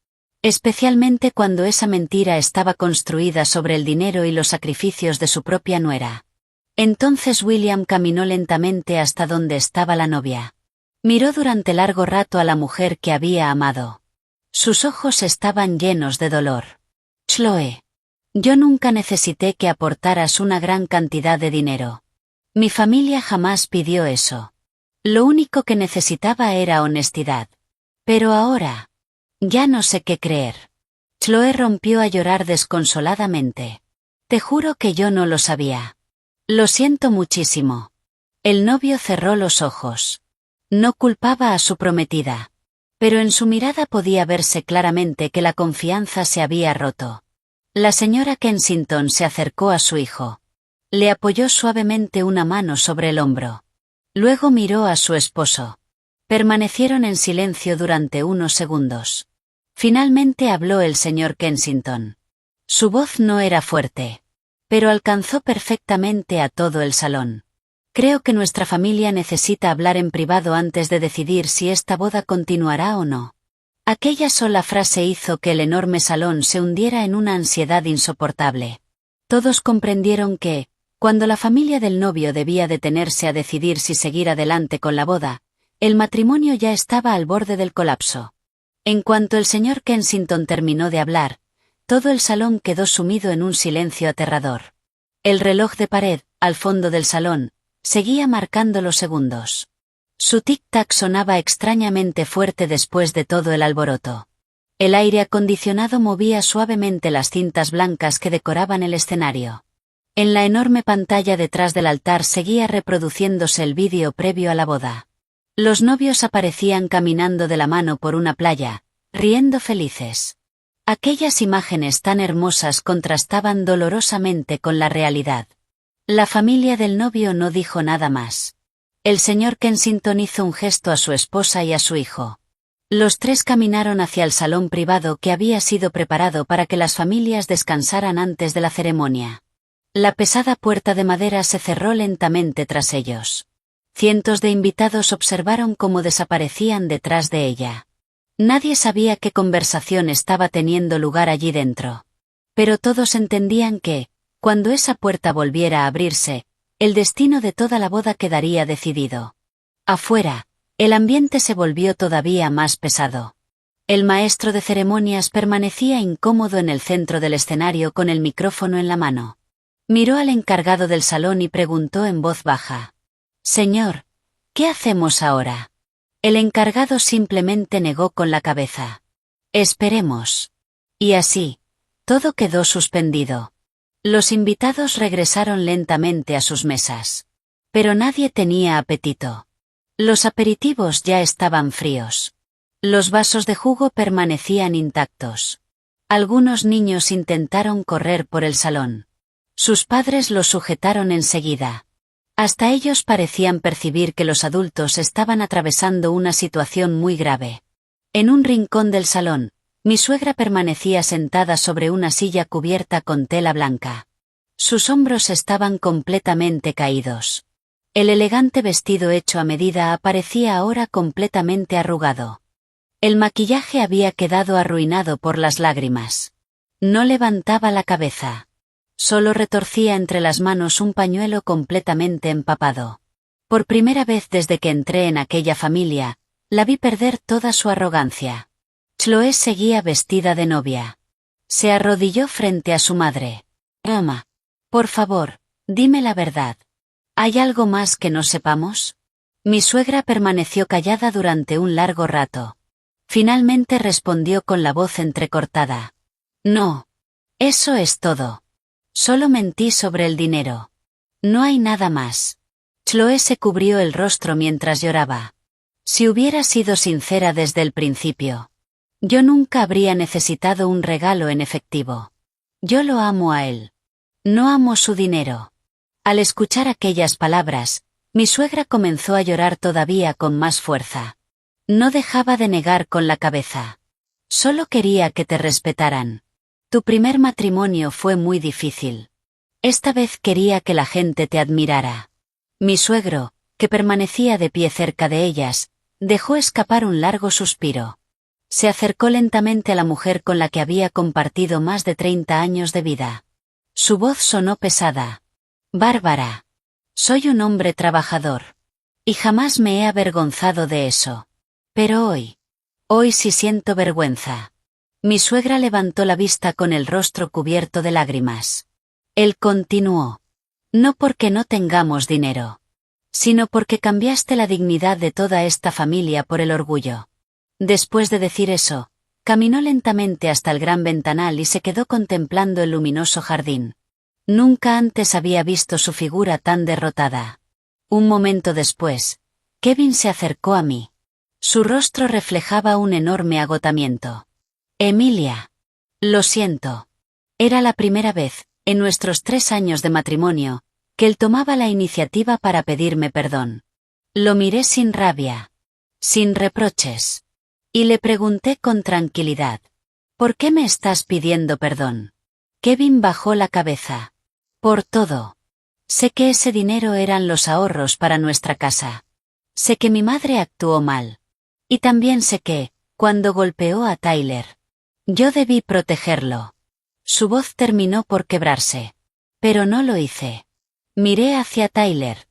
S1: Especialmente cuando esa mentira estaba construida sobre el dinero y los sacrificios de su propia nuera. Entonces William caminó lentamente hasta donde estaba la novia. Miró durante largo rato a la mujer que había amado. Sus ojos estaban llenos de dolor. Chloe. Yo nunca necesité que aportaras una gran cantidad de dinero. Mi familia jamás pidió eso. Lo único que necesitaba era honestidad. Pero ahora, ya no sé qué creer. Chloe rompió a llorar desconsoladamente. Te juro que yo no lo sabía. Lo siento muchísimo. El novio cerró los ojos. No culpaba a su prometida. Pero en su mirada podía verse claramente que la confianza se había roto. La señora Kensington se acercó a su hijo. Le apoyó suavemente una mano sobre el hombro. Luego miró a su esposo. Permanecieron en silencio durante unos segundos. Finalmente habló el señor Kensington. Su voz no era fuerte, pero alcanzó perfectamente a todo el salón. Creo que nuestra familia necesita hablar en privado antes de decidir si esta boda continuará o no. Aquella sola frase hizo que el enorme salón se hundiera en una ansiedad insoportable. Todos comprendieron que, cuando la familia del novio debía detenerse a decidir si seguir adelante con la boda, el matrimonio ya estaba al borde del colapso. En cuanto el señor Kensington terminó de hablar, todo el salón quedó sumido en un silencio aterrador. El reloj de pared, al fondo del salón, seguía marcando los segundos. Su tic-tac sonaba extrañamente fuerte después de todo el alboroto. El aire acondicionado movía suavemente las cintas blancas que decoraban el escenario. En la enorme pantalla detrás del altar seguía reproduciéndose el vídeo previo a la boda. Los novios aparecían caminando de la mano por una playa, riendo felices. Aquellas imágenes tan hermosas contrastaban dolorosamente con la realidad. La familia del novio no dijo nada más. El señor Kensington hizo un gesto a su esposa y a su hijo. Los tres caminaron hacia el salón privado que había sido preparado para que las familias descansaran antes de la ceremonia. La pesada puerta de madera se cerró lentamente tras ellos. Cientos de invitados observaron cómo desaparecían detrás de ella. Nadie sabía qué conversación estaba teniendo lugar allí dentro. Pero todos entendían que, cuando esa puerta volviera a abrirse, el destino de toda la boda quedaría decidido. Afuera, el ambiente se volvió todavía más pesado. El maestro de ceremonias permanecía incómodo en el centro del escenario con el micrófono en la mano. Miró al encargado del salón y preguntó en voz baja. «Señor, ¿qué hacemos ahora?» El encargado simplemente negó con la cabeza. «Esperemos». Y así, todo quedó suspendido. Los invitados regresaron lentamente a sus mesas. Pero nadie tenía apetito. Los aperitivos ya estaban fríos. Los vasos de jugo permanecían intactos. Algunos niños intentaron correr por el salón. Sus padres los sujetaron enseguida. Hasta ellos parecían percibir que los adultos estaban atravesando una situación muy grave. En un rincón del salón, mi suegra permanecía sentada sobre una silla cubierta con tela blanca. Sus hombros estaban completamente caídos. El elegante vestido hecho a medida aparecía ahora completamente arrugado. El maquillaje había quedado arruinado por las lágrimas. No levantaba la cabeza. Solo retorcía entre las manos un pañuelo completamente empapado. Por primera vez desde que entré en aquella familia, la vi perder toda su arrogancia. Chloé seguía vestida de novia. Se arrodilló frente a su madre. Mamá, por favor, dime la verdad. ¿Hay algo más que no sepamos? Mi suegra permaneció callada durante un largo rato. Finalmente respondió con la voz entrecortada. No. Eso es todo. Solo mentí sobre el dinero. No hay nada más. Chloé se cubrió el rostro mientras lloraba. Si hubiera sido sincera desde el principio. Yo nunca habría necesitado un regalo en efectivo. Yo lo amo a él. No amo su dinero. Al escuchar aquellas palabras, mi suegra comenzó a llorar todavía con más fuerza. No dejaba de negar con la cabeza. Solo quería que te respetaran. Tu primer matrimonio fue muy difícil. Esta vez quería que la gente te admirara. Mi suegro, que permanecía de pie cerca de ellas, dejó escapar un largo suspiro. Se acercó lentamente a la mujer con la que había compartido más de 30 años de vida. Su voz sonó pesada. Bárbara. Soy un hombre trabajador. Y jamás me he avergonzado de eso. Pero hoy sí siento vergüenza. Mi suegra levantó la vista con el rostro cubierto de lágrimas. Él continuó. No porque no tengamos dinero. Sino porque cambiaste la dignidad de toda esta familia por el orgullo. Después de decir eso, caminó lentamente hasta el gran ventanal y se quedó contemplando el luminoso jardín. Nunca antes había visto su figura tan derrotada. Un momento después, Kevin se acercó a mí. Su rostro reflejaba un enorme agotamiento. Emilia. Lo siento. Era la primera vez, en nuestros 3 años de matrimonio, que él tomaba la iniciativa para pedirme perdón. Lo miré sin rabia. Sin reproches. Y le pregunté con tranquilidad. ¿Por qué me estás pidiendo perdón? Kevin bajó la cabeza. Por todo. Sé que ese dinero eran los ahorros para nuestra casa. Sé que mi madre actuó mal. Y también sé que, cuando golpeó a Tyler, yo debí protegerlo. Su voz terminó por quebrarse. Pero no lo hice. Miré hacia Tyler.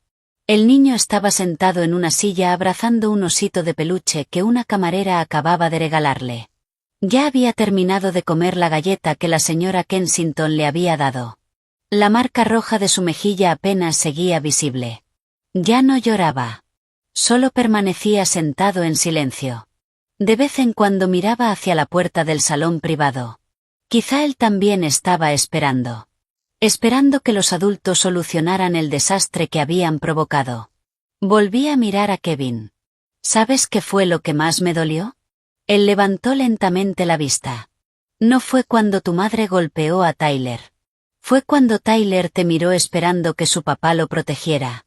S1: El niño estaba sentado en una silla abrazando un osito de peluche que una camarera acababa de regalarle. Ya había terminado de comer la galleta que la señora Kensington le había dado. La marca roja de su mejilla apenas seguía visible. Ya no lloraba. Solo permanecía sentado en silencio. De vez en cuando miraba hacia la puerta del salón privado. Quizá él también estaba esperando. Esperando que los adultos solucionaran el desastre que habían provocado. Volví a mirar a Kevin. ¿Sabes qué fue lo que más me dolió? Él levantó lentamente la vista. No fue cuando tu madre golpeó a Tyler. Fue cuando Tyler te miró esperando que su papá lo protegiera.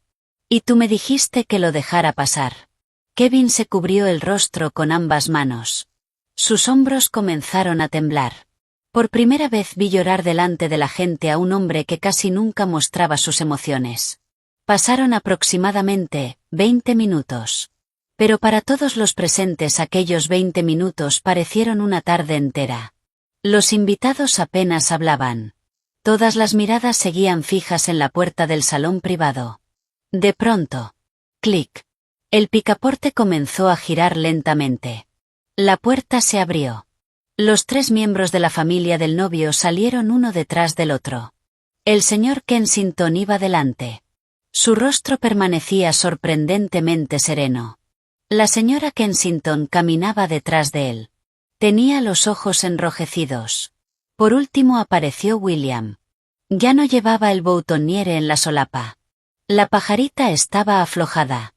S1: Y tú me dijiste que lo dejara pasar. Kevin se cubrió el rostro con ambas manos. Sus hombros comenzaron a temblar. Por primera vez vi llorar delante de la gente a un hombre que casi nunca mostraba sus emociones. Pasaron aproximadamente 20 minutos. Pero para todos los presentes aquellos 20 minutos parecieron una tarde entera. Los invitados apenas hablaban. Todas las miradas seguían fijas en la puerta del salón privado. De pronto. Clic. El picaporte comenzó a girar lentamente. La puerta se abrió. Los 3 miembros de la familia del novio salieron uno detrás del otro. El señor Kensington iba delante. Su rostro permanecía sorprendentemente sereno. La señora Kensington caminaba detrás de él. Tenía los ojos enrojecidos. Por último apareció William. Ya no llevaba el boutonniere en la solapa. La pajarita estaba aflojada.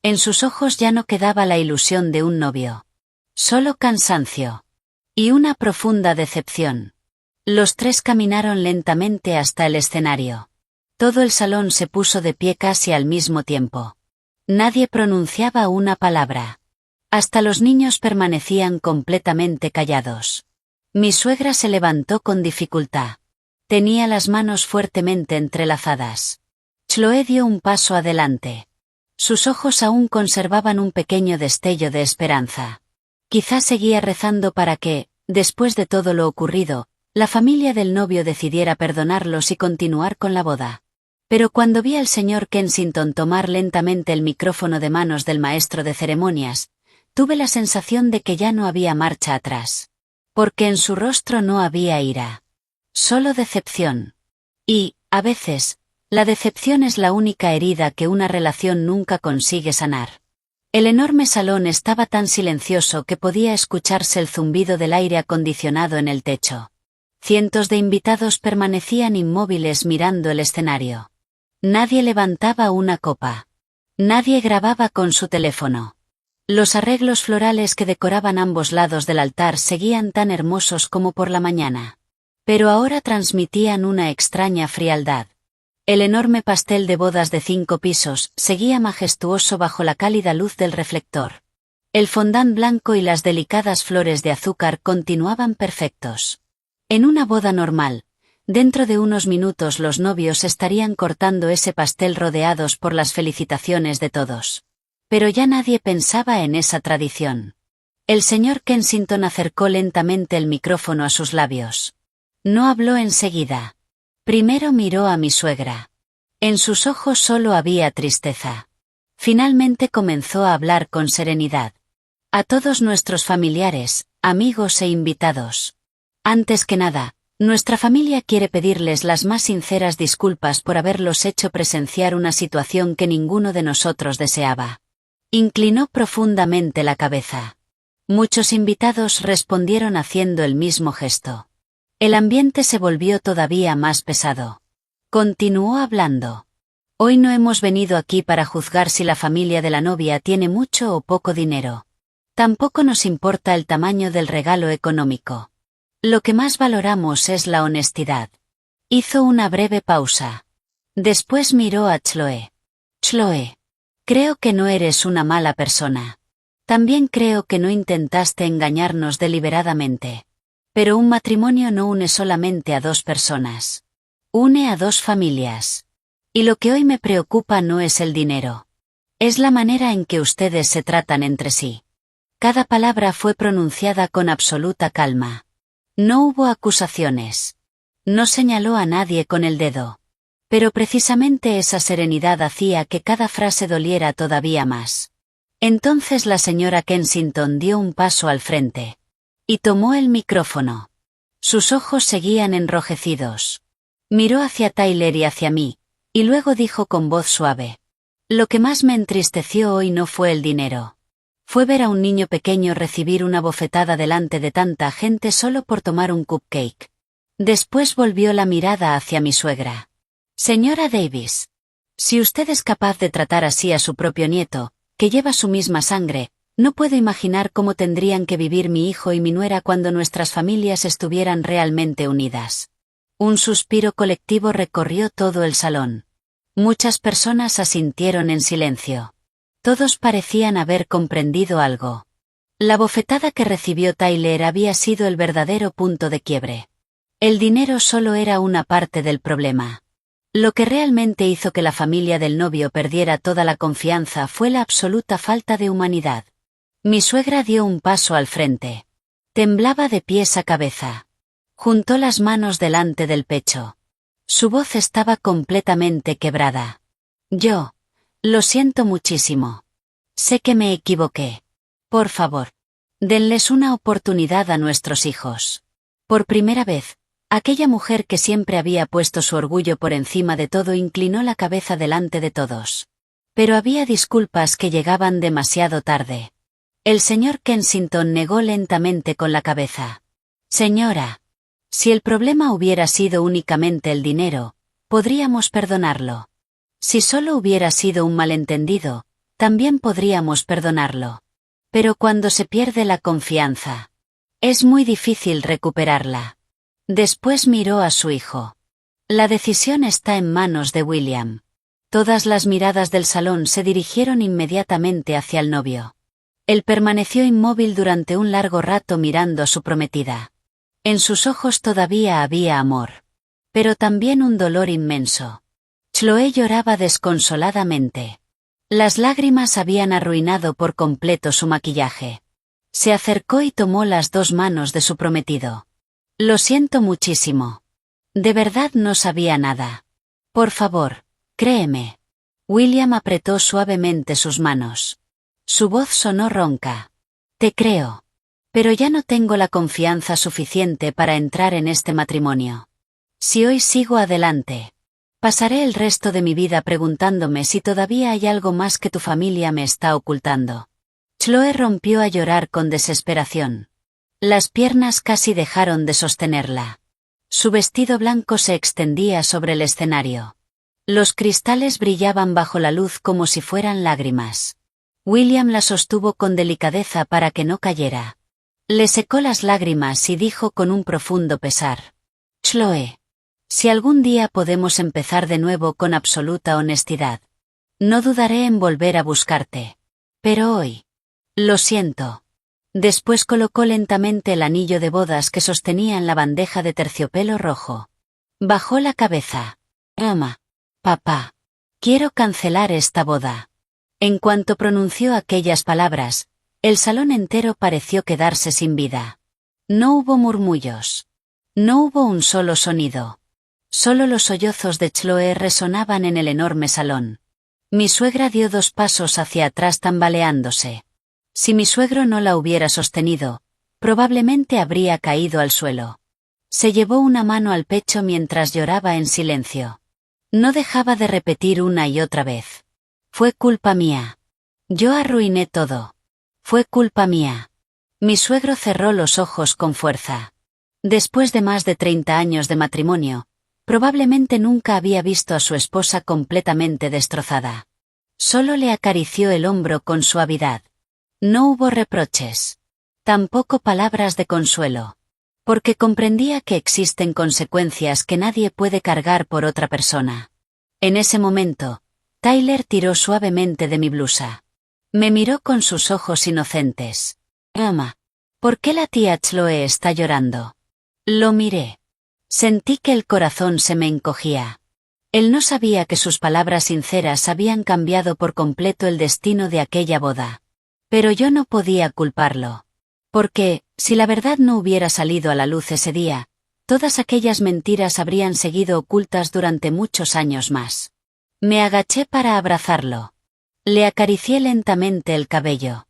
S1: En sus ojos ya no quedaba la ilusión de un novio. Solo cansancio. Y una profunda decepción. Los 3 caminaron lentamente hasta el escenario. Todo el salón se puso de pie casi al mismo tiempo. Nadie pronunciaba una palabra. Hasta los niños permanecían completamente callados. Mi suegra se levantó con dificultad. Tenía las manos fuertemente entrelazadas. Chloé dio un paso adelante. Sus ojos aún conservaban un pequeño destello de esperanza. Quizá seguía rezando para que, después de todo lo ocurrido, la familia del novio decidiera perdonarlos y continuar con la boda. Pero cuando vi al señor Kensington tomar lentamente el micrófono de manos del maestro de ceremonias, tuve la sensación de que ya no había marcha atrás. Porque en su rostro no había ira. Solo decepción. Y, a veces, la decepción es la única herida que una relación nunca consigue sanar. El enorme salón estaba tan silencioso que podía escucharse el zumbido del aire acondicionado en el techo. Cientos de invitados permanecían inmóviles mirando el escenario. Nadie levantaba una copa. Nadie grababa con su teléfono. Los arreglos florales que decoraban ambos lados del altar seguían tan hermosos como por la mañana. Pero ahora transmitían una extraña frialdad. El enorme pastel de bodas de 5 pisos seguía majestuoso bajo la cálida luz del reflector. El fondant blanco y las delicadas flores de azúcar continuaban perfectos. En una boda normal, dentro de unos minutos los novios estarían cortando ese pastel rodeados por las felicitaciones de todos. Pero ya nadie pensaba en esa tradición. El señor Kensington acercó lentamente el micrófono a sus labios. No habló enseguida. Primero miró a mi suegra. En sus ojos solo había tristeza. Finalmente comenzó a hablar con serenidad. A todos nuestros familiares, amigos e invitados. Antes que nada, nuestra familia quiere pedirles las más sinceras disculpas por haberlos hecho presenciar una situación que ninguno de nosotros deseaba. Inclinó profundamente la cabeza. Muchos invitados respondieron haciendo el mismo gesto. El ambiente se volvió todavía más pesado. Continuó hablando. Hoy no hemos venido aquí para juzgar si la familia de la novia tiene mucho o poco dinero. Tampoco nos importa el tamaño del regalo económico. Lo que más valoramos es la honestidad. Hizo una breve pausa. Después miró a Chloe. Chloe. Creo que no eres una mala persona. También creo que no intentaste engañarnos deliberadamente. Pero un matrimonio no une solamente a 2 personas. Une a 2 familias. Y lo que hoy me preocupa no es el dinero. Es la manera en que ustedes se tratan entre sí. Cada palabra fue pronunciada con absoluta calma. No hubo acusaciones. No señaló a nadie con el dedo. Pero precisamente esa serenidad hacía que cada frase doliera todavía más. Entonces la señora Kensington dio un paso al frente. Y tomó el micrófono. Sus ojos seguían enrojecidos. Miró hacia Tyler y hacia mí, y luego dijo con voz suave. Lo que más me entristeció hoy no fue el dinero. Fue ver a un niño pequeño recibir una bofetada delante de tanta gente solo por tomar un cupcake. Después volvió la mirada hacia mi suegra. Señora Davis. Si usted es capaz de tratar así a su propio nieto, que lleva su misma sangre, no puedo imaginar cómo tendrían que vivir mi hijo y mi nuera cuando nuestras familias estuvieran realmente unidas. Un suspiro colectivo recorrió todo el salón. Muchas personas asintieron en silencio. Todos parecían haber comprendido algo. La bofetada que recibió Tyler había sido el verdadero punto de quiebre. El dinero solo era una parte del problema. Lo que realmente hizo que la familia del novio perdiera toda la confianza fue la absoluta falta de humanidad. Mi suegra dio un paso al frente. Temblaba de pies a cabeza. Juntó las manos delante del pecho. Su voz estaba completamente quebrada. Yo. Lo siento muchísimo. Sé que me equivoqué. Por favor. Denles una oportunidad a nuestros hijos. Por primera vez, aquella mujer que siempre había puesto su orgullo por encima de todo inclinó la cabeza delante de todos. Pero había disculpas que llegaban demasiado tarde. El señor Kensington negó lentamente con la cabeza. Señora. Si el problema hubiera sido únicamente el dinero, podríamos perdonarlo. Si solo hubiera sido un malentendido, también podríamos perdonarlo. Pero cuando se pierde la confianza, es muy difícil recuperarla. Después miró a su hijo. La decisión está en manos de William. Todas las miradas del salón se dirigieron inmediatamente hacia el novio. Él permaneció inmóvil durante un largo rato mirando a su prometida. En sus ojos todavía había amor. Pero también un dolor inmenso. Chloe lloraba desconsoladamente. Las lágrimas habían arruinado por completo su maquillaje. Se acercó y tomó las 2 manos de su prometido. Lo siento muchísimo. De verdad no sabía nada. Por favor, Créeme. William apretó suavemente sus manos. Su voz sonó ronca. Te creo. Pero ya no tengo la confianza suficiente para entrar en este matrimonio. Si hoy sigo adelante, pasaré el resto de mi vida preguntándome si todavía hay algo más que tu familia me está ocultando. Chloe rompió a llorar con desesperación. Las piernas casi dejaron de sostenerla. Su vestido blanco se extendía sobre el escenario. Los cristales brillaban bajo la luz como si fueran lágrimas. William la sostuvo con delicadeza para que no cayera. Le secó las lágrimas y dijo con un profundo pesar: Chloe, si algún día podemos empezar de nuevo con absoluta honestidad, no dudaré en volver a buscarte. Pero hoy, lo siento. Después colocó lentamente el anillo de bodas que sostenía en la bandeja de terciopelo rojo. Bajó la cabeza. Mamá, papá, quiero cancelar esta boda. En cuanto pronunció aquellas palabras, el salón entero pareció quedarse sin vida. No hubo murmullos. No hubo un solo sonido. Solo los sollozos de Chloe resonaban en el enorme salón. Mi suegra dio 2 pasos hacia atrás tambaleándose. Si mi suegro no la hubiera sostenido, probablemente habría caído al suelo. Se llevó una mano al pecho mientras lloraba en silencio. No dejaba de repetir una y otra vez: fue culpa mía. Yo arruiné todo. Fue culpa mía. Mi suegro cerró los ojos con fuerza. Después de más de 30 años de matrimonio, probablemente nunca había visto a su esposa completamente destrozada. Solo le acarició el hombro con suavidad. No hubo reproches. Tampoco palabras de consuelo. Porque comprendía que existen consecuencias que nadie puede cargar por otra persona. En ese momento, Tyler tiró suavemente de mi blusa. Me miró con sus ojos inocentes. Mamá, ¿por qué la tía Chloe está llorando? Lo miré. Sentí que el corazón se me encogía. Él no sabía que sus palabras sinceras habían cambiado por completo el destino de aquella boda. Pero yo no podía culparlo. Porque, si la verdad no hubiera salido a la luz ese día, todas aquellas mentiras habrían seguido ocultas durante muchos años más. Me agaché para abrazarlo. Le acaricié lentamente el cabello.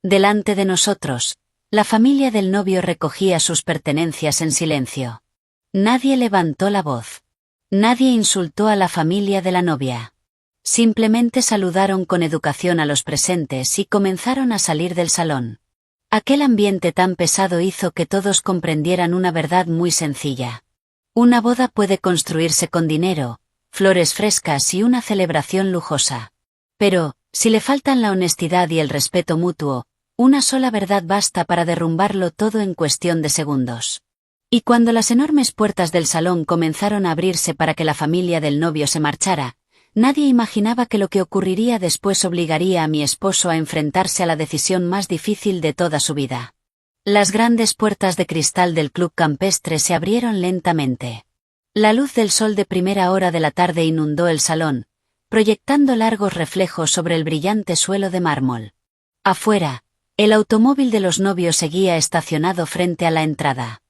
S1: Delante de nosotros, la familia del novio recogía sus pertenencias en silencio. Nadie levantó la voz. Nadie insultó a la familia de la novia. Simplemente saludaron con educación a los presentes y comenzaron a salir del salón. Aquel ambiente tan pesado hizo que todos comprendieran una verdad muy sencilla. Una boda puede construirse con dinero, flores frescas y una celebración lujosa. Pero, si le faltan la honestidad y el respeto mutuo, una sola verdad basta para derrumbarlo todo en cuestión de segundos. Y cuando las enormes puertas del salón comenzaron a abrirse para que la familia del novio se marchara, nadie imaginaba que lo que ocurriría después obligaría a mi esposo a enfrentarse a la decisión más difícil de toda su vida. Las grandes puertas de cristal del club campestre se abrieron lentamente. La luz del sol de primera hora de la tarde inundó el salón, proyectando largos reflejos sobre el brillante suelo de mármol. Afuera, el automóvil de los novios seguía estacionado frente a la entrada.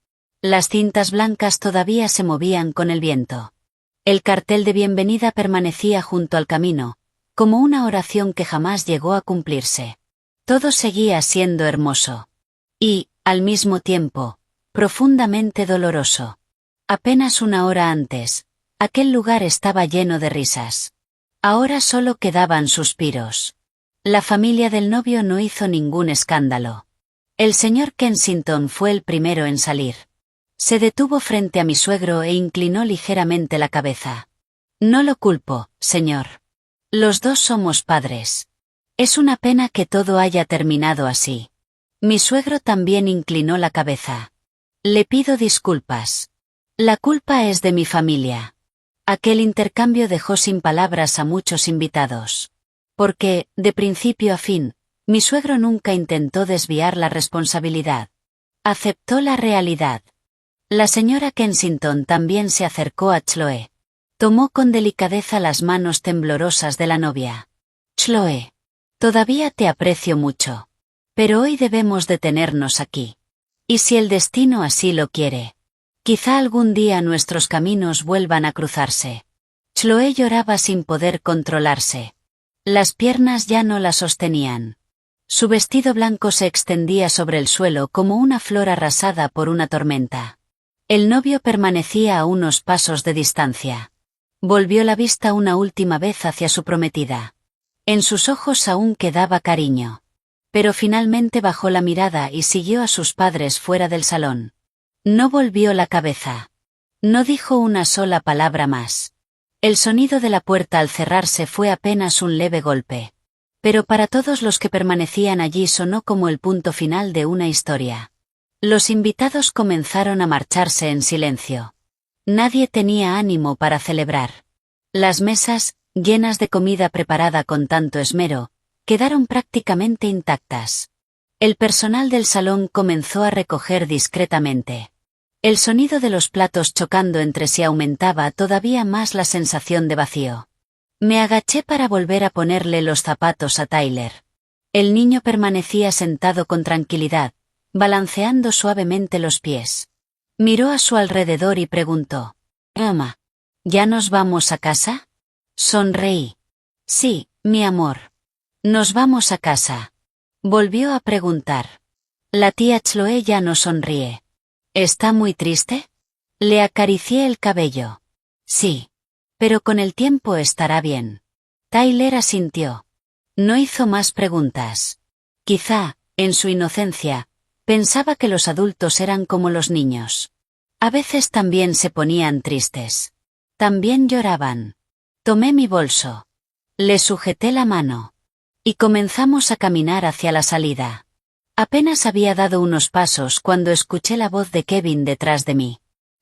S1: Las cintas blancas todavía se movían con el viento. El cartel de bienvenida permanecía junto al camino, como una oración que jamás llegó a cumplirse. Todo seguía siendo hermoso. Y, al mismo tiempo, profundamente doloroso. Apenas una hora antes, aquel lugar estaba lleno de risas. Ahora solo quedaban suspiros. La familia del novio no hizo ningún escándalo. El señor Kensington fue el primero en salir. Se detuvo frente a mi suegro e inclinó ligeramente la cabeza. No lo culpo, señor. Los dos somos padres. Es una pena que todo haya terminado así. Mi suegro también inclinó la cabeza. Le pido disculpas. La culpa es de mi familia. Aquel intercambio dejó sin palabras a muchos invitados. Porque, de principio a fin, mi suegro nunca intentó desviar la responsabilidad. Aceptó la realidad. La señora Kensington también se acercó a Chloe. Tomó con delicadeza las manos temblorosas de la novia. Chloe, todavía te aprecio mucho. Pero hoy debemos detenernos aquí. Y si el destino así lo quiere, quizá algún día nuestros caminos vuelvan a cruzarse. Chloe lloraba sin poder controlarse. Las piernas ya no la sostenían. Su vestido blanco se extendía sobre el suelo como una flor arrasada por una tormenta. El novio permanecía a unos pasos de distancia. Volvió la vista una última vez hacia su prometida. En sus ojos aún quedaba cariño. Pero finalmente bajó la mirada y siguió a sus padres fuera del salón. No volvió la cabeza. No dijo una sola palabra más. El sonido de la puerta al cerrarse fue apenas un leve golpe. Pero para todos los que permanecían allí sonó como el punto final de una historia. Los invitados comenzaron a marcharse en silencio. Nadie tenía ánimo para celebrar. Las mesas, llenas de comida preparada con tanto esmero, quedaron prácticamente intactas. El personal del salón comenzó a recoger discretamente. El sonido de los platos chocando entre sí aumentaba todavía más la sensación de vacío. Me agaché para volver a ponerle los zapatos a Tyler. El niño permanecía sentado con tranquilidad, balanceando suavemente los pies. Miró a su alrededor y preguntó: «Mamá, ¿ya nos vamos a casa?» Sonreí. «Sí, mi amor. Nos vamos a casa». Volvió a preguntar. La tía Chloe ya no sonríe. ¿Está muy triste? Le acaricié el cabello. Sí. Pero con el tiempo estará bien. Tyler asintió. No hizo más preguntas. Quizá, en su inocencia, pensaba que los adultos eran como los niños. A veces también se ponían tristes. También lloraban. Tomé mi bolso. Le sujeté la mano. Y comenzamos a caminar hacia la salida. Apenas había dado unos pasos cuando escuché la voz de Kevin detrás de mí.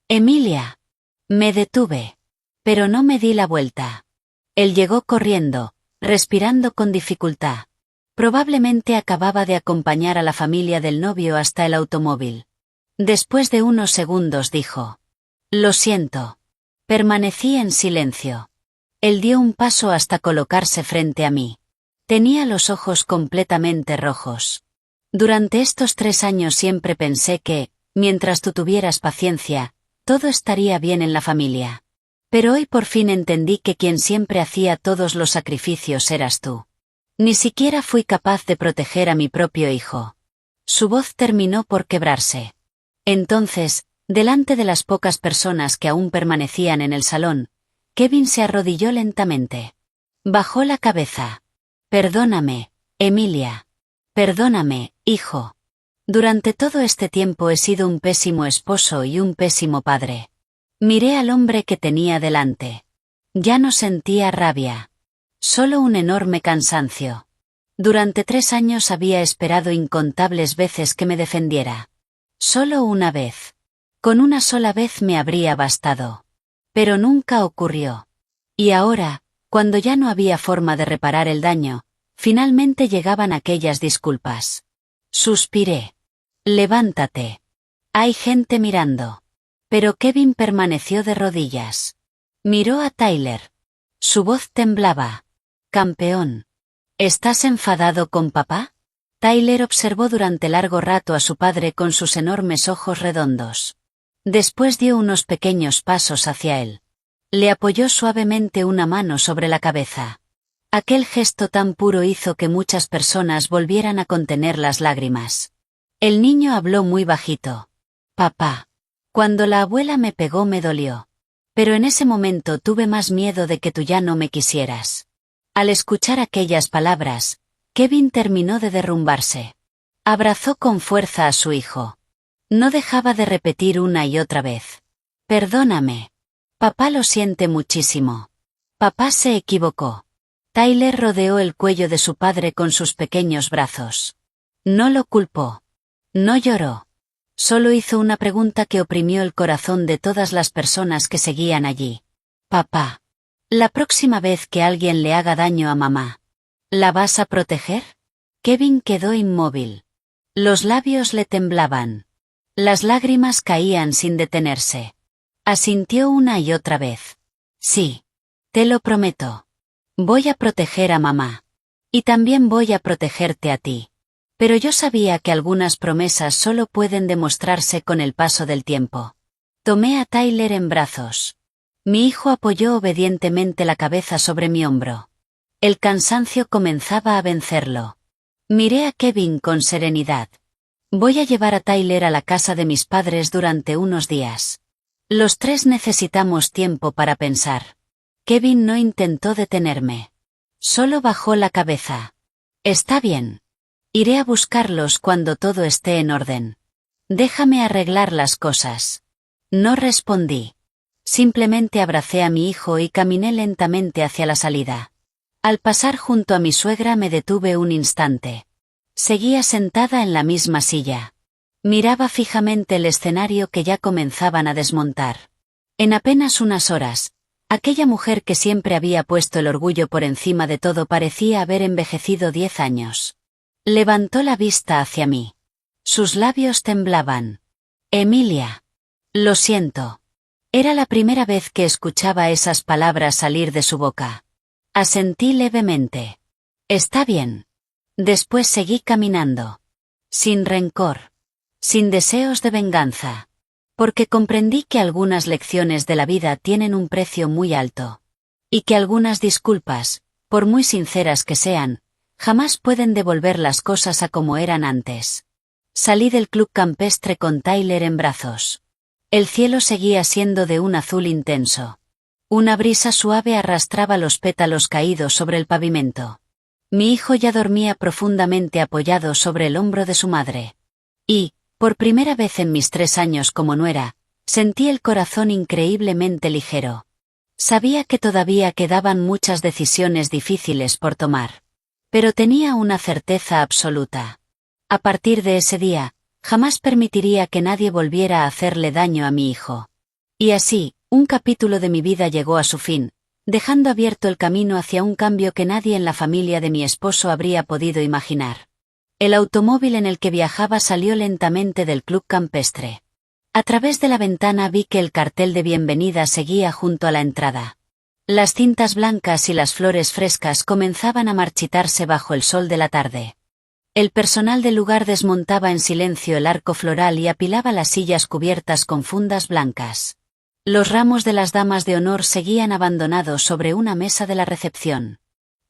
S1: «Emilia». Me detuve. Pero no me di la vuelta. Él llegó corriendo, respirando con dificultad. Probablemente acababa de acompañar a la familia del novio hasta el automóvil. Después de unos segundos dijo: «Lo siento». Permanecí en silencio. Él dio un paso hasta colocarse frente a mí. Tenía los ojos completamente rojos. Durante estos 3 años siempre pensé que, mientras tú tuvieras paciencia, todo estaría bien en la familia. Pero hoy por fin entendí que quien siempre hacía todos los sacrificios eras tú. Ni siquiera fui capaz de proteger a mi propio hijo. Su voz terminó por quebrarse. Entonces, delante de las pocas personas que aún permanecían en el salón, Kevin se arrodilló lentamente. Bajó la cabeza. «Perdóname, Emilia. Perdóname, hijo. Durante todo este tiempo he sido un pésimo esposo y un pésimo padre». Miré al hombre que tenía delante. Ya no sentía rabia. Solo un enorme cansancio. Durante 3 años había esperado incontables veces que me defendiera. Solo una vez. Con una sola vez me habría bastado. Pero nunca ocurrió. Y ahora, cuando ya no había forma de reparar el daño, finalmente llegaban aquellas disculpas. Suspiré. «Levántate. Hay gente mirando». Pero Kevin permaneció de rodillas. Miró a Tyler. Su voz temblaba. «Campeón. ¿Estás enfadado con papá?» Tyler observó durante largo rato a su padre con sus enormes ojos redondos. Después dio unos pequeños pasos hacia él. Le apoyó suavemente una mano sobre la cabeza. Aquel gesto tan puro hizo que muchas personas volvieran a contener las lágrimas. El niño habló muy bajito. «Papá. Cuando la abuela me pegó me dolió. Pero en ese momento tuve más miedo de que tú ya no me quisieras». Al escuchar aquellas palabras, Kevin terminó de derrumbarse. Abrazó con fuerza a su hijo. No dejaba de repetir una y otra vez: «Perdóname. Papá lo siente muchísimo. Papá se equivocó». Tyler rodeó el cuello de su padre con sus pequeños brazos. No lo culpó. No lloró. Solo hizo una pregunta que oprimió el corazón de todas las personas que seguían allí. «Papá, la próxima vez que alguien le haga daño a mamá, ¿la vas a proteger?» Kevin quedó inmóvil. Los labios le temblaban. Las lágrimas caían sin detenerse. Asintió una y otra vez. «Sí. Te lo prometo. Voy a proteger a mamá. Y también voy a protegerte a ti». Pero yo sabía que algunas promesas solo pueden demostrarse con el paso del tiempo. Tomé a Tyler en brazos. Mi hijo apoyó obedientemente la cabeza sobre mi hombro. El cansancio comenzaba a vencerlo. Miré a Kevin con serenidad. Voy a llevar a Tyler a la casa de mis padres durante unos días. Los tres necesitamos tiempo para pensar. Kevin no intentó detenerme. Solo bajó la cabeza. Está bien. Iré a buscarlos cuando todo esté en orden. Déjame arreglar las cosas. No respondí. Simplemente abracé a mi hijo y caminé lentamente hacia la salida. Al pasar junto a mi suegra me detuve un instante. Seguía sentada en la misma silla. Miraba fijamente el escenario que ya comenzaban a desmontar. En apenas unas horas, aquella mujer que siempre había puesto el orgullo por encima de todo parecía haber envejecido 10 años. Levantó la vista hacia mí. Sus labios temblaban. Emilia. Lo siento. Era la primera vez que escuchaba esas palabras salir de su boca. Asentí levemente. Está bien. Después seguí caminando. Sin rencor. Sin deseos de venganza. Porque comprendí que algunas lecciones de la vida tienen un precio muy alto. Y que algunas disculpas, por muy sinceras que sean, jamás pueden devolver las cosas a como eran antes. Salí del club campestre con Tyler en brazos. El cielo seguía siendo de un azul intenso. Una brisa suave arrastraba los pétalos caídos sobre el pavimento. Mi hijo ya dormía profundamente apoyado sobre el hombro de su madre. Y, por primera vez en mis 3 años como nuera, sentí el corazón increíblemente ligero. Sabía que todavía quedaban muchas decisiones difíciles por tomar. Pero tenía una certeza absoluta. A partir de ese día, jamás permitiría que nadie volviera a hacerle daño a mi hijo. Y así, un capítulo de mi vida llegó a su fin, dejando abierto el camino hacia un cambio que nadie en la familia de mi esposo habría podido imaginar. El automóvil en el que viajaba salió lentamente del club campestre. A través de la ventana vi que el cartel de bienvenida seguía junto a la entrada. Las cintas blancas y las flores frescas comenzaban a marchitarse bajo el sol de la tarde. El personal del lugar desmontaba en silencio el arco floral y apilaba las sillas cubiertas con fundas blancas. Los ramos de las damas de honor seguían abandonados sobre una mesa de la recepción.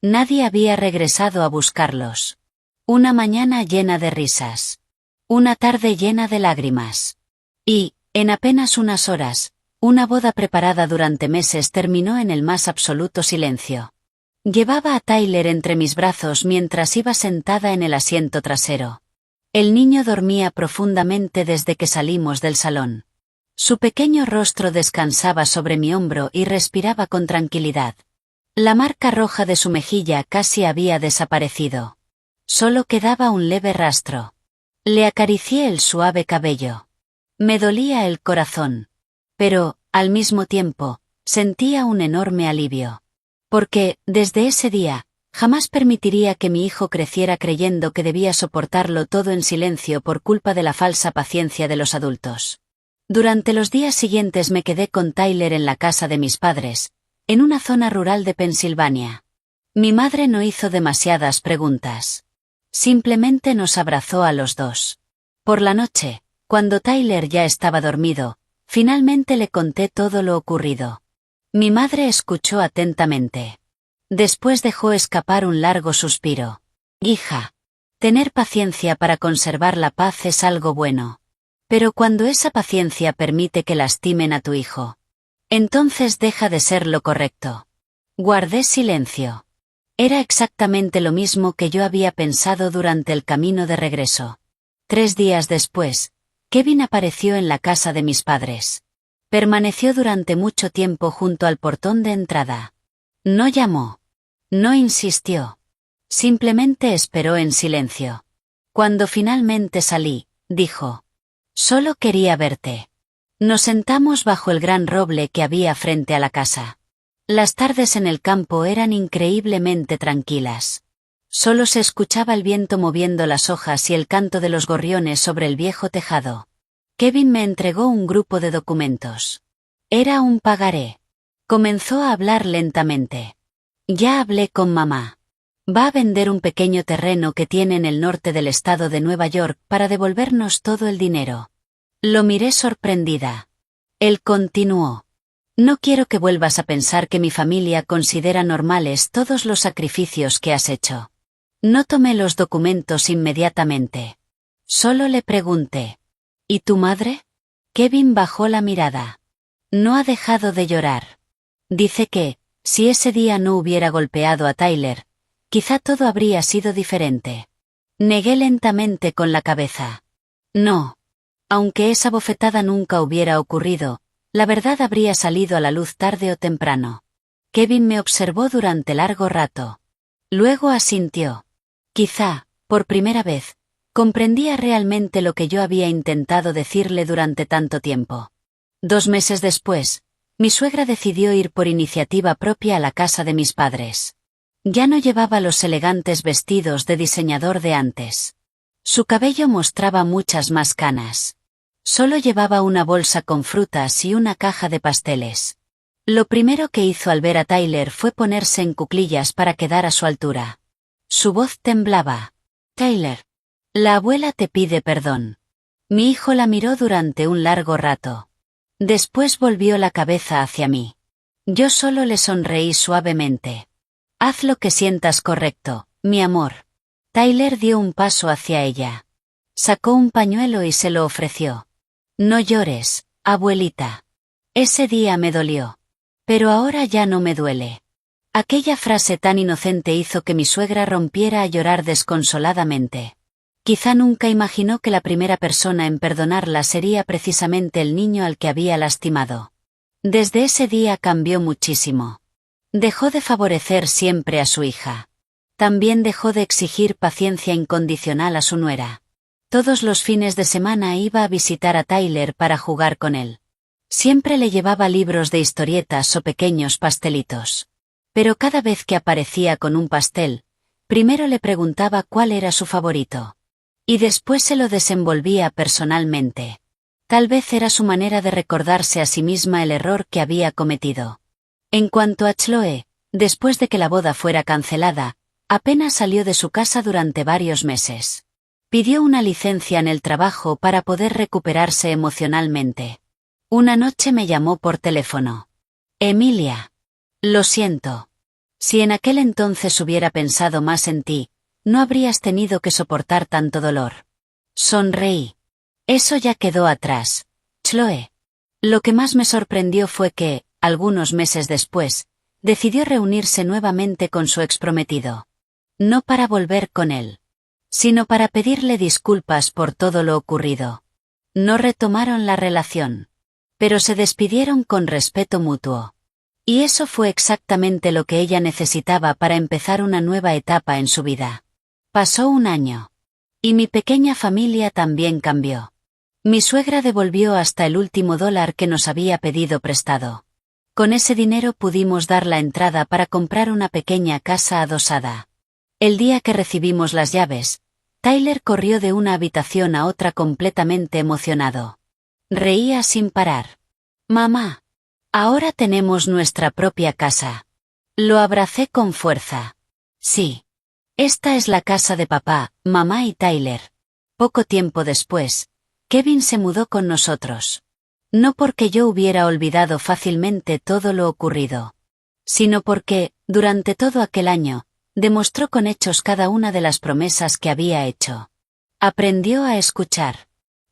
S1: Nadie había regresado a buscarlos. Una mañana llena de risas. Una tarde llena de lágrimas. Y, en apenas unas horas, una boda preparada durante meses terminó en el más absoluto silencio. Llevaba a Tyler entre mis brazos mientras iba sentada en el asiento trasero. El niño dormía profundamente desde que salimos del salón. Su pequeño rostro descansaba sobre mi hombro y respiraba con tranquilidad. La marca roja de su mejilla casi había desaparecido. Solo quedaba un leve rastro. Le acaricié el suave cabello. Me dolía el corazón. Pero, al mismo tiempo, sentía un enorme alivio. Porque, desde ese día, jamás permitiría que mi hijo creciera creyendo que debía soportarlo todo en silencio por culpa de la falsa paciencia de los adultos. Durante los días siguientes me quedé con Tyler en la casa de mis padres, en una zona rural de Pensilvania. Mi madre no hizo demasiadas preguntas. Simplemente nos abrazó a los dos. Por la noche, cuando Tyler ya estaba dormido, finalmente le conté todo lo ocurrido. Mi madre escuchó atentamente. Después dejó escapar un largo suspiro. Hija, tener paciencia para conservar la paz es algo bueno. Pero cuando esa paciencia permite que lastimen a tu hijo, entonces deja de ser lo correcto. Guardé silencio. Era exactamente lo mismo que yo había pensado durante el camino de regreso. 3 días después, Kevin apareció en la casa de mis padres. Permaneció durante mucho tiempo junto al portón de entrada. No llamó. No insistió. Simplemente esperó en silencio. Cuando finalmente salí, dijo: «Solo quería verte». Nos sentamos bajo el gran roble que había frente a la casa. Las tardes en el campo eran increíblemente tranquilas. Solo se escuchaba el viento moviendo las hojas y el canto de los gorriones sobre el viejo tejado. Kevin me entregó un grupo de documentos. Era un pagaré. Comenzó a hablar lentamente. Ya hablé con mamá. Va a vender un pequeño terreno que tiene en el norte del estado de Nueva York para devolvernos todo el dinero. Lo miré sorprendida. Él continuó. No quiero que vuelvas a pensar que mi familia considera normales todos los sacrificios que has hecho. No tomé los documentos inmediatamente. Solo le pregunté. ¿Y tu madre? Kevin bajó la mirada. No ha dejado de llorar. Dice que, si ese día no hubiera golpeado a Tyler, quizá todo habría sido diferente. Negué lentamente con la cabeza. No. Aunque esa bofetada nunca hubiera ocurrido, la verdad habría salido a la luz tarde o temprano. Kevin me observó durante largo rato. Luego asintió. Quizá, por primera vez, comprendía realmente lo que yo había intentado decirle durante tanto tiempo. 2 meses después, mi suegra decidió ir por iniciativa propia a la casa de mis padres. Ya no llevaba los elegantes vestidos de diseñador de antes. Su cabello mostraba muchas más canas. Solo llevaba una bolsa con frutas y una caja de pasteles. Lo primero que hizo al ver a Tyler fue ponerse en cuclillas para quedar a su altura. Su voz temblaba. Tyler. La abuela te pide perdón. Mi hijo la miró durante un largo rato. Después volvió la cabeza hacia mí. Yo solo le sonreí suavemente. Haz lo que sientas correcto, mi amor. Tyler dio un paso hacia ella. Sacó un pañuelo y se lo ofreció. No llores, abuelita. Ese día me dolió. Pero ahora ya no me duele. Aquella frase tan inocente hizo que mi suegra rompiera a llorar desconsoladamente. Quizá nunca imaginó que la primera persona en perdonarla sería precisamente el niño al que había lastimado. Desde ese día cambió muchísimo. Dejó de favorecer siempre a su hija. También dejó de exigir paciencia incondicional a su nuera. Todos los fines de semana iba a visitar a Tyler para jugar con él. Siempre le llevaba libros de historietas o pequeños pastelitos. Pero cada vez que aparecía con un pastel, primero le preguntaba cuál era su favorito. Y después se lo desenvolvía personalmente. Tal vez era su manera de recordarse a sí misma el error que había cometido. En cuanto a Chloe, después de que la boda fuera cancelada, apenas salió de su casa durante varios meses. Pidió una licencia en el trabajo para poder recuperarse emocionalmente. Una noche me llamó por teléfono. Emilia. Lo siento. Si en aquel entonces hubiera pensado más en ti, no habrías tenido que soportar tanto dolor. Sonreí. Eso ya quedó atrás, Chloe. Lo que más me sorprendió fue que, algunos meses después, decidió reunirse nuevamente con su exprometido. No para volver con él, sino para pedirle disculpas por todo lo ocurrido. No retomaron la relación, pero se despidieron con respeto mutuo. Y eso fue exactamente lo que ella necesitaba para empezar una nueva etapa en su vida. Pasó un año. Y mi pequeña familia también cambió. Mi suegra devolvió hasta el último dólar que nos había pedido prestado. Con ese dinero pudimos dar la entrada para comprar una pequeña casa adosada. El día que recibimos las llaves, Tyler corrió de una habitación a otra completamente emocionado. Reía sin parar. Mamá. Ahora tenemos nuestra propia casa. Lo abracé con fuerza. Sí. Esta es la casa de papá, mamá y Tyler. Poco tiempo después, Kevin se mudó con nosotros. No porque yo hubiera olvidado fácilmente todo lo ocurrido, sino porque, durante todo aquel año, demostró con hechos cada una de las promesas que había hecho. Aprendió a escuchar.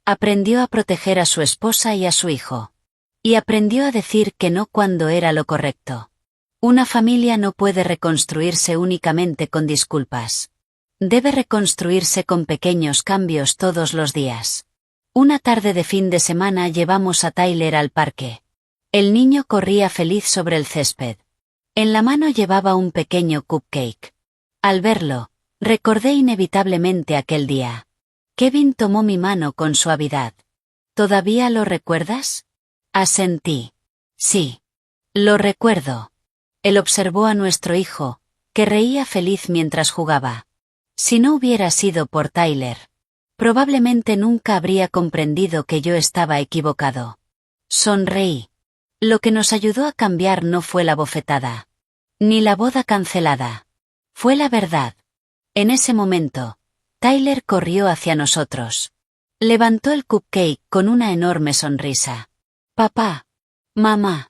S1: Aprendió a proteger a su esposa y a su hijo. Y aprendió a decir que no cuando era lo correcto. Una familia no puede reconstruirse únicamente con disculpas. Debe reconstruirse con pequeños cambios todos los días. Una tarde de fin de semana llevamos a Tyler al parque. El niño corría feliz sobre el césped. En la mano llevaba un pequeño cupcake. Al verlo, recordé inevitablemente aquel día. Kevin tomó mi mano con suavidad. ¿Todavía lo recuerdas? Asentí. Sí. Lo recuerdo. Él observó a nuestro hijo, que reía feliz mientras jugaba. Si no hubiera sido por Tyler, probablemente nunca habría comprendido que yo estaba equivocado. Sonreí. Lo que nos ayudó a cambiar no fue la bofetada, ni la boda cancelada. Fue la verdad. En ese momento, Tyler corrió hacia nosotros. Levantó el cupcake con una enorme sonrisa. Papá. Mamá.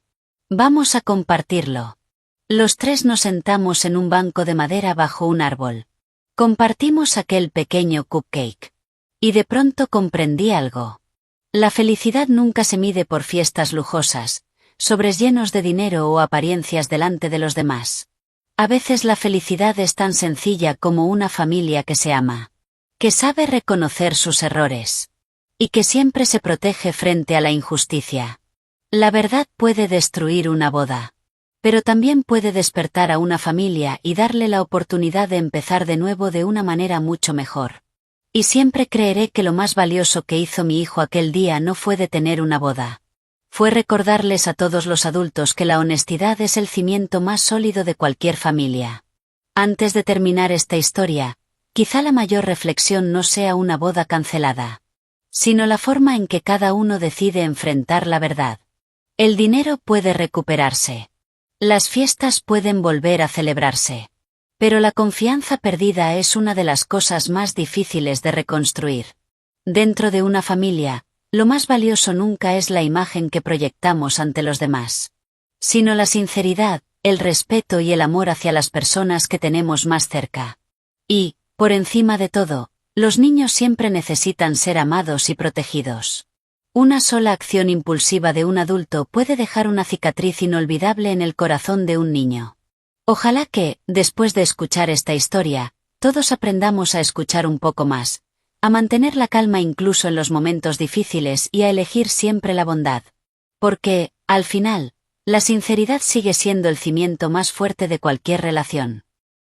S1: Vamos a compartirlo. Los tres nos sentamos en un banco de madera bajo un árbol. Compartimos aquel pequeño cupcake. Y de pronto comprendí algo. La felicidad nunca se mide por fiestas lujosas, sobres llenos de dinero o apariencias delante de los demás. A veces la felicidad es tan sencilla como una familia que se ama, que sabe reconocer sus errores, y que siempre se protege frente a la injusticia. La verdad puede destruir una boda, pero también puede despertar a una familia y darle la oportunidad de empezar de nuevo de una manera mucho mejor. Y siempre creeré que lo más valioso que hizo mi hijo aquel día no fue detener una boda. Fue recordarles a todos los adultos que la honestidad es el cimiento más sólido de cualquier familia. Antes de terminar esta historia, quizá la mayor reflexión no sea una boda cancelada, sino la forma en que cada uno decide enfrentar la verdad. El dinero puede recuperarse. Las fiestas pueden volver a celebrarse. Pero la confianza perdida es una de las cosas más difíciles de reconstruir. Dentro de una familia, lo más valioso nunca es la imagen que proyectamos ante los demás, sino la sinceridad, el respeto y el amor hacia las personas que tenemos más cerca. Y, por encima de todo, los niños siempre necesitan ser amados y protegidos. Una sola acción impulsiva de un adulto puede dejar una cicatriz inolvidable en el corazón de un niño. Ojalá que, después de escuchar esta historia, todos aprendamos a escuchar un poco más, a mantener la calma incluso en los momentos difíciles y a elegir siempre la bondad. Porque, al final, la sinceridad sigue siendo el cimiento más fuerte de cualquier relación.